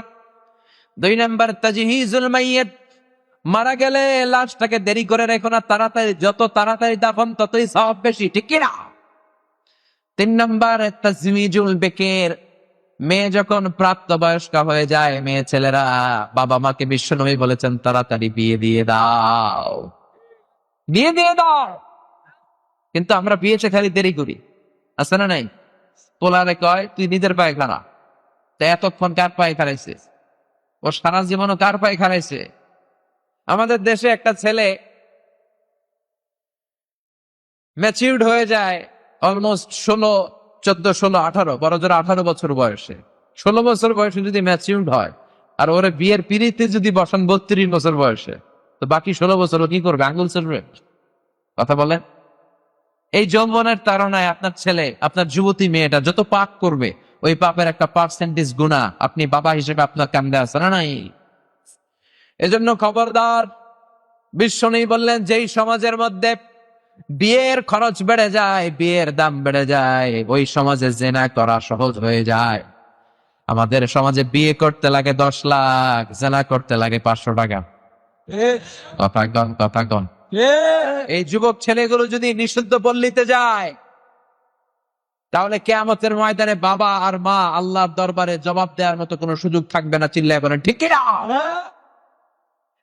2 নাম্বার তাজহিজুল মাইয়িত, মারা গেলে লাশটাকে দেরি করে রেখো না, তাড়াতাড়ি, যত তাড়াতাড়ি দাফন ততই সওয়াব বেশি, ঠিক কি না? 3 নাম্বার তাজওয়িজুল বিকর, মেয়ে যখন প্রাপ্তবয়স্ক হয়ে যায়, মেয়ে ছেলেরা বাবা মাকে বিশ্বনবী বলেছেন তাড়াতাড়ি বিয়ে দিয়ে দাও, বিয়ে দিয়ে দাও। কিন্তু আমরা বিয়েতে খালি দেরি করি, আছে না নাই? পোলারে কয় তুই নিজের পায়ে খাড়া, তা এতক্ষণ কার পায়ে খাড়াইছে? ও সারা জীবনও কার পায়ে খাড়াইছে? আমাদের দেশে একটা ছেলে ম্যাচিউরড হয়ে যায় অলমোস্ট 14, বড় জোর 18 বছর বয়সে। 16 বছর বয়সে যদি ম্যাচিউরড হয়, আর ওরে বিয়ের পিড়িতে যদি বসান 32 বছর বয়সে, তো বাকি 16 বছর কি করবে? আঙ্গুল চলবে? কথা বলেন। এই যৌবনের তাড়নায় আপনার ছেলে, আপনার যুবতী মেয়েটা যত পাপ করবে, ওই পাপের একটা পার্সেন্টেজ গুণা আপনি বাবা হিসেবে আপনার কান্দে আছে না নাই? এজন্য খবরদার। বিশ্বনবী বললেন, যেই সমাজের মধ্যে বিয়ের খরচ বেড়ে যায়, বিয়ের দাম বেড়ে যায়, ওই সমাজে জিনা করা সহজ হয়ে যায়। আমাদের সমাজে বিয়ে করতে লাগে 10 লাখ, জিনা করতে লাগে 500 টাকা। কথা কন। এই যুবক ছেলেগুলো যদি নিষিদ্ধ পল্লীতে যায়, তাহলে কিয়ামতের ময়দানে বাবা আর মা আল্লাহর দরবারে জবাব দেওয়ার মতো কোনো সুযোগ থাকবে না। চিল্লায় বলেন ঠিক কি না?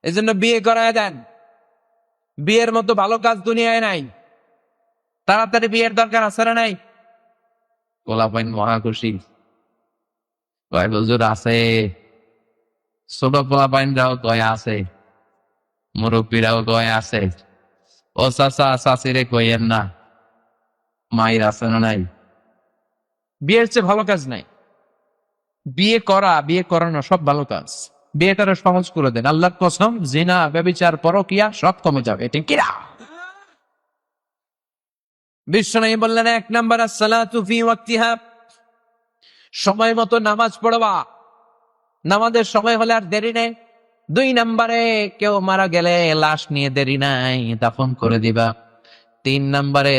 এজন্য বিয়ে করায় দেন। বিয়ের মতো ভালো কাজ দুনিয়ায় নাই। তাড়াতাড়ি বিয়ের দরকার আছে না নাই? গোলাপাইন মহা খুশি, কয় হুজুর আছে। ছোট পোলাপাইনরাও কয় আছে, মুরব্বীরাও কয় আছে। ও চাচা চাচিরে কইয়েন না, মায়ের আছে না নাই? বিয়ের চেয়ে ভালো কাজ নাই। বিয়ে করা, বিয়ে করানো সব ভালো কাজ। বিয়েটারে সহজ করে দেন। আল্লাহর কসম, জিনা, ব্যভিচার, পরকিয়া সব কমে যাবে। ঠিক কি না? বিশ্বনবী বললেন, 1 নাম্বার আসসালাতু ফি ওয়াক্তিহা, সময় মতো নামাজ পড়বা। নামাজের সময় হলে আর দেরি নেই। 2 নাম্বারে, কেউ মারা গেলে লাশ নিয়ে দেরি নাই, দাফন করে দিবা। 3 নাম্বারে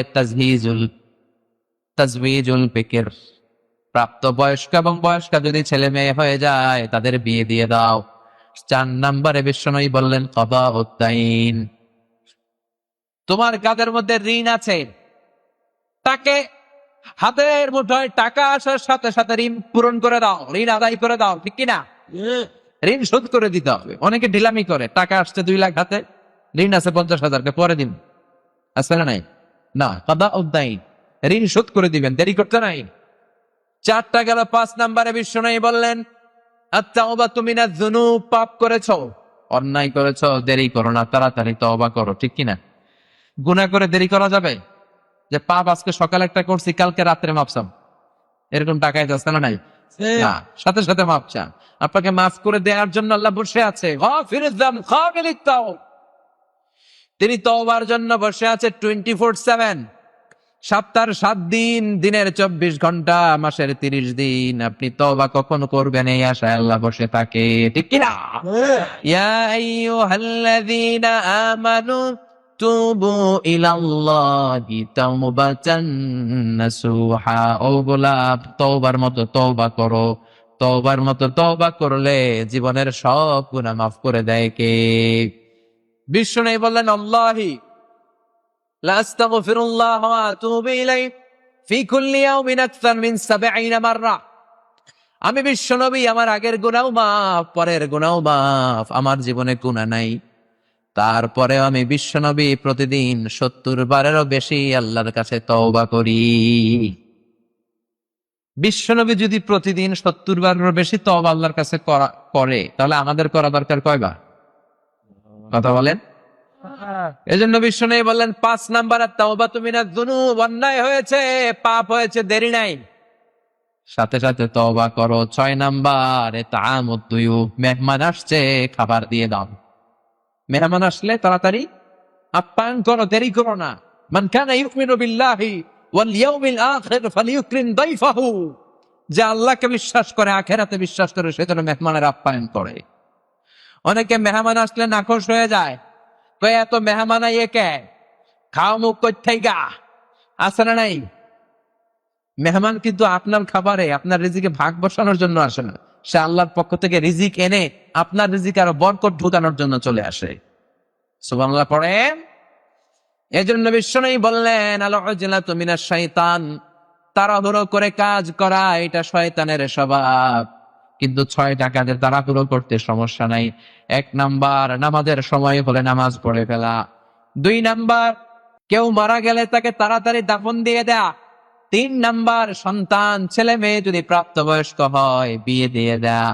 তাজওয়ীজুল বিকর, প্রাপ্ত বয়স্ক এবং বয়স্কা যদি ছেলে মেয়ে হয়ে যায় তাদের বিয়ে দিয়ে দাও। 4 নাম্বারে বিশ্বনবী বললেন কদাউদ দাইন, তোমার কাদের মধ্যে ঋণ আছে, তাকে হাতের মুঠোয় টাকা আসার সাথে সাথে ঋণ পূরণ করে দাও, ঋণ আদায় করে দাও। ঠিক কিনা? ঋণ শোধ করে দিতে হবে। অনেকে ঢিলামি করে, টাকা আসছে 2 লাখ হাতে, ঋণ আছে 50,000, পরে দিন। আসলে নাই না, কদাউদ দাইন, ঋণ শোধ করে দিবেন, দেরি করতে নাই। 4টা গেল। 5 নাম্বারে বিশ্বনবী বললেন আত-তাওবাতু মিনাজ যুনুব, পাপ করেছো, অন্যায় করেছো, দেরি করো না, তাড়াতাড়ি তওবা করো। ঠিক কিনা? গুনাহ করে দেরি করা যাবে? যে পাপ আজকে সকালে একটা করছি, কালকে রাত্রে মাপসাম, এরকম টাকায় যাচ্ছে না নাই? না, সাথে সাথে মাপ চান। আপনাকে মাফ করে দেওয়ার জন্য আল্লাহ বসে আছে। গাফিরুয যাম কাবিলিত তাওব, তিনি তওবার জন্য বসে আছে 24/7। সপ্তাহের 7 দিন, দিনের 24 ঘন্টা, মাসের 30 দিন। আপনি তওবা কখন করবেন এই আশায় আল্লাহ বসে থাকে। ঠিক কি না? ইয়া আইয়ুহাল্লাযীনা আমানু তুবু ইলাল্লাহি তাওবাতান নাসুহা, ও গোলাপ, তওবার মতো তওবা করো। তওবার মতো তওবা করলে জীবনের সব গুনাহ মাফ করে দেয় কে? বিশ্বনবী বললেন, আল্লাহি লা আস্তাগফিরুল্লাহ ওয়া আতুবু ইলাইহি ফি কুল্লি ইয়াউমিন আকসার মিন 70 মাররা। আমি বিশ্বনবী, আমার আগের গুনাহ মাফ, পরের গুনাহ মাফ, আমার জীবনে গুনাহ নাই। তারপরে আমি বিশ্বনবী প্রতিদিন 70 বারেরও বেশি আল্লাহর কাছে তওবা করি। বিশ্বনবী যদি প্রতিদিন 70 বারেরও বেশি তওবা আল্লাহর কাছে করে, তাহলে আমাদের করা দরকার কয়বার? কথা বলেন। এজন্য বিশ্বনবী বললেন 5 নাম্বার আত-তাওবাতু মিনাজ যুনুব, অন্যায় হয়েছে, পাপ হয়েছে, দেরি নাই, সাথে সাথে তওবা করো। 6 নাম্বার ইতআমুদ দুয়ুফ, মেহমান আসছে খাবার দিয়ে দাও। মেহমান আসলে তাড়াতাড়ি আপ্যায়ন করো, দেরি করো না। মান কানা ইউমিনু বিল্লাহি ওয়াল ইয়াউমিল আখির ফালিউকরিম দাইফাহু, যে আল্লাহকে বিশ্বাস করে, আখিরাতে বিশ্বাস করে, সে যেন মেহমানের আপ্যায়ন করে। অনেকে মেহমান আসলে নাখোশ হয়ে যায়, কয় এত মেহমান আইয়ে কে, খাও মুখ কই গা, আছে না নাই? মেহমান কিন্তু আপনার খাবারে, আপনার রিজিকে ভাগ বসানোর জন্য আসে না। সে আল্লাহর পক্ষ থেকে রিজিক এনে আপনার রিজিকে আরো বরকত ঢুকানোর জন্য চলে আসে। সুবহানাল্লাহ পড়েন। এজন্য বিশ্বনবী বললেন, আল উজলাতু মিনাশ শাইতান, তাড়াহুড়ো করে কাজ করা এটা শয়তানের স্বভাব। কিন্তু 6টা কাজে তাড়াহুড়ো করতে সমস্যা নাই। 1 নাম্বার, নামাজের সময় হলে নামাজ পড়ে ফেলা। 2 নাম্বার, কেউ মারা গেলে তাকে তাড়াতাড়ি দাফন দিয়ে দেয়া। 3 নাম্বার, সন্তান, ছেলে মেয়ে যদি প্রাপ্তবয়স্ক হয় বিয়ে দিয়ে দেয়া।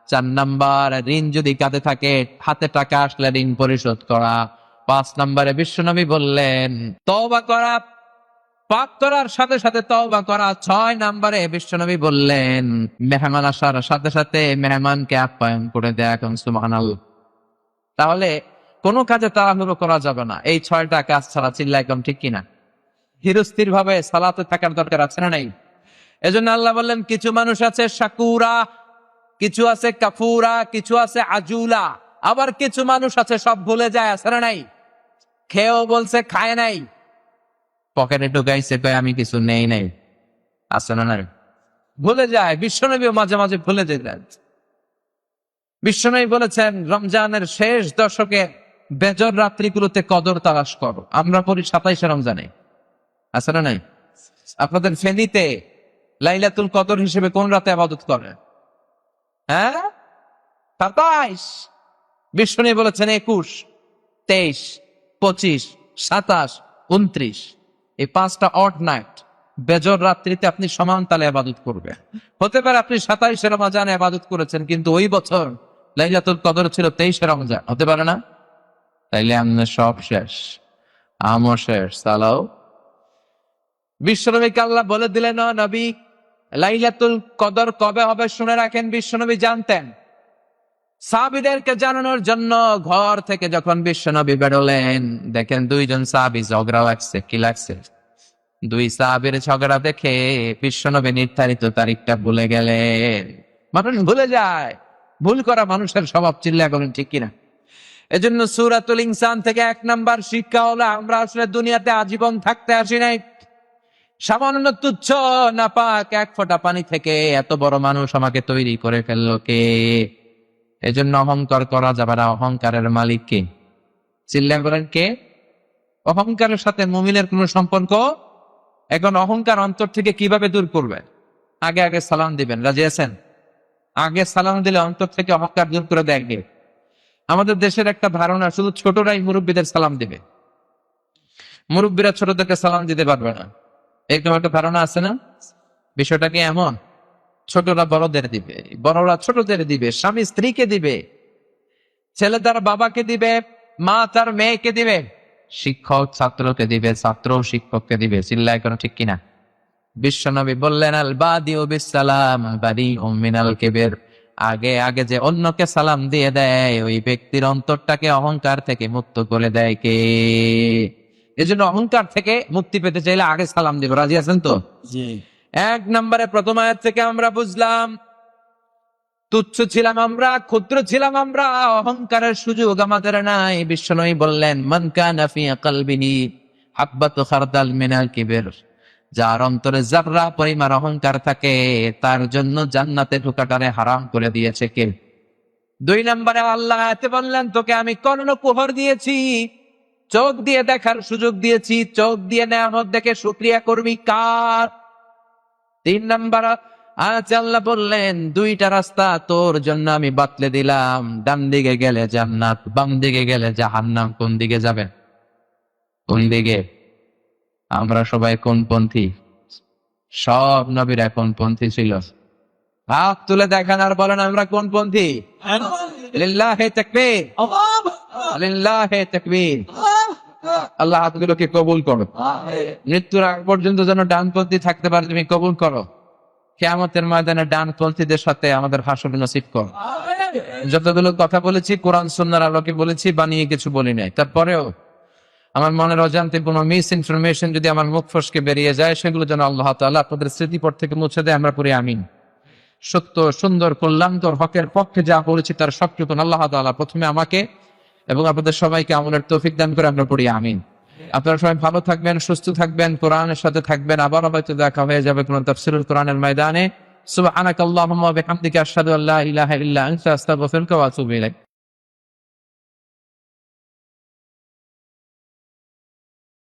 4 নাম্বার, ঋণ যদি কাঁধে থাকে, হাতে টাকা আসলে ঋণ পরিশোধ করা। 5 নাম্বারে বিশ্বনবী বললেন তওবা করা, পাপ করার সাথে সাথে তওবা করা। 6 নাম্বারে বিশ্বনবী বললেন মেহমান আসার সাথে সাথে মেহমানকে আপ্যায়ন করে দেয়া। এখন সুবহানাল্লাহ। তাহলে কোনো কাজে তাড়াহুড়ো করা যাবে না। এই 6টা কাজ ছাড়া চিল্লা একদম ঠিক কিনা? ধীরস্থির ভাবে সালাতে থাকার দরকার আছে না নাই? এজন্য আল্লাহ বললেন কিছু মানুষ আছে শাকুরা, কিছু আছে কাফুরা, কিছু আছে আজুলা, আবার কিছু মানুষ আছে সব ভুলে যায়, আছে না নাই? খেয়েও বলছে খায় নাই, পকেটে ঢুকাইছে কয় আমি কিছু নেই নাই, আছে না নাই? ভুলে যায়। বিশ্বনবীও মাঝে মাঝে ভুলে যেতেন। বিশ্বনবী বলেছেন রমজানের শেষ দশকে বেজর রাত্রিগুলোতে কদর তালাশ করো। আমরা পড়ি 27 রমজানে, আছে না নাই? আপনাদের ফেনীতে লাইলাতুল কদর হিসেবে কোন রাতে ইবাদত করে? হ্যাঁ, 27। বিশ্বনবী বলেছেন 21, 23, 25, 27, 29, এই 5টা অড নাইট বেজর রাত্রিতে আপনি সমান তালে ইবাদত করবেন। হতে পারে আপনি 27 রমজানে ইবাদত করেছেন, কিন্তু ওই বছর লাইলাতুল কদর ছিল 23 রমজান, হতে পারে না? তাইলে আমাদের সব শেষ, আমও শেষ, সালাও। বিশ্বনবীকে আল্লাহ বলে দিলেন, ও নবী, লাইলাতুল কদর কবে হবে শুনে রাখেন। বিশ্বনবী জানতেন। সাহাবীদেরকে জানানোর জন্য ঘর থেকে যখন বিশ্বনবী বেরোলেন, দেখেন 2জন সাহাবী ঝগড়া লাগছে। কি লাগছে? 2 সাহাবীর ঝগড়া দেখে বিশ্বনবী নির্ধারিত তারিখটা ভুলে গেলেন। মানুষ ভুলে যায়, ভুল করা মানুষের স্বভাব, চিল্লা করেন ঠিক কিনা? এজন্য সূরাতুল ইনসান থেকে 1 নাম্বার শিক্ষা হলো আমরা আসলে দুনিয়াতে আজীবন থাকতে আসি নাই। সামান্য তুচ্ছ নাপাক 1 ফোঁটা পানি থেকে এত বড় মানুষ আমাকে তৈরি করে ফেললো কে? এজন্য অহংকার করা যাবে না। অহংকারের মালিক কে? চিল্লা করেন কে? অহংকারের সাথে মুমিনের কোন সম্পর্ক? এখন অহংকার অন্তর থেকে কিভাবে দূর করবে? আগে আগে সালাম দিবেন, রাজি আছেন? আগে সালাম দিলে অন্তর থেকে অহংকার দূর করে দেয় কে? আমাদের দেশের একটা ধারণা শুধু ছোটরাই মুরব্বীদের সালাম দিবে, মুরব্বীরা ছোটদেরকে সালাম দিতে পারবে না, এরকম একটা ধারণা আছে না? বিষয়টা কি এমন? ছোটরা বড়দের দিবে, বড়রা ছোটদের দিবে, স্বামী স্ত্রীকে দিবে, ছেলে তার বাবাকে দিবে, মা তার মেয়েকে দিবে, শিক্ষক ছাত্রকে দিবে, ছাত্র শিক্ষককে দিবে। চিল্লায় কেন ঠিক কিনা? বিশ্বনবী বললেন আল বাদিউ বিসসালাম বাদিউম মিনাল কিবর, আগে আগে যে অন্যকে সালাম দিয়ে দেয় ওই ব্যক্তির অন্তরটাকে অহংকার থেকে মুক্ত করে দেয় কে? এজন্য অহংকার থেকে মুক্তি পেতে চাইলে আগে সালাম দিব। রাজি আছেন তো? জি। 1 নম্বরে প্রথম আয়াত থেকে আমরা বুঝলাম তুচ্ছ ছিলাম আমরা, ক্ষুদ্র ছিলাম আমরা, অহংকারের সুযোগ আমাদের নাই। বিশ্বনবী বললেন মান কানা ফি কলবিহি হাববাতু খারদাল মিনাল কিবর, যার অন্তরে যাররা পরিমাণ অহংকার থাকে তার জন্য জান্নাতে ঢোকাটারে হারাম করে দিয়েছে কে? 2 নম্বরে আল্লাহ আয়াতে বললেন তোকে আমি কর্ণকুহর দিয়েছি, চোখ দিয়ে দেখার সুযোগ দিয়েছি, চোখ দিয়ে নেয়ামত দেখে শুকরিয়া করবি কার? 3 নম্বর আয়াতে আল্লাহ বললেন 2টা রাস্তা তোর জন্য আমি বাতলে দিলাম, ডান দিকে গেলে জান্নাত, বাম দিকে গেলে জাহান্নাম। কোন দিকে যাবেন? কোন দিকে? আমরা সবাই কোন পন্থী? সব নবীরা কোন পন্থী ছিল? হাত তুলে দেখান আর বলেন আমরা কোন পন্থী? লিল্লাহি তাকবীর, লিল্লাহি তাকবীর। আল্লাহ হাতগুলোকে কবুল করো। মৃত্যুর আগ পর্যন্ত যেন ডানপন্থী থাকতে পারে তুমি কবুল করো। কিয়ামতের ময়দানে ডানপন্থীদের সাথে আমাদের হাসর নসিব করো। যতগুলো কথা বলেছি কোরআন সুন্নাহর আলোকে বলেছি, বানিয়ে কিছু বলি নাই। তারপরেও আমার মনের অজান্তে কোনো মিস ইনফরমেশন যদি আমার মুখ ফসকে বেরিয়ে যায় সেগুলো যেন আল্লাহ তাআলা আপনাদের স্মৃতিপট থেকে মুছে দেয়। আমরা পড়ি আমিন। সত্য, সুন্দর, কল্যাণকর, হকের পক্ষে যা বলেছি তার সবটুকু আল্লাহ তাআলা প্রথমে আমাকে এবং আপনাদের সবাইকে আমলের তৌফিক দান করে। আমরা পড়ি আমিন। আপনারা সবাই ভালো থাকবেন, সুস্থ থাকবেন, কোরআনের সাথে থাকবেন। আবার হয়তো দেখা হয়ে যাবে কোন তাফসীরুল কোরআনের ময়দানে। সুবহানাকাল্লাহুম্মা ওয়া বিহামদিকা আশহাদু আল্লা ইলাহা ইল্লা আনতা আস্তাগফিরুকা ওয়া আতুবু ইলাইক।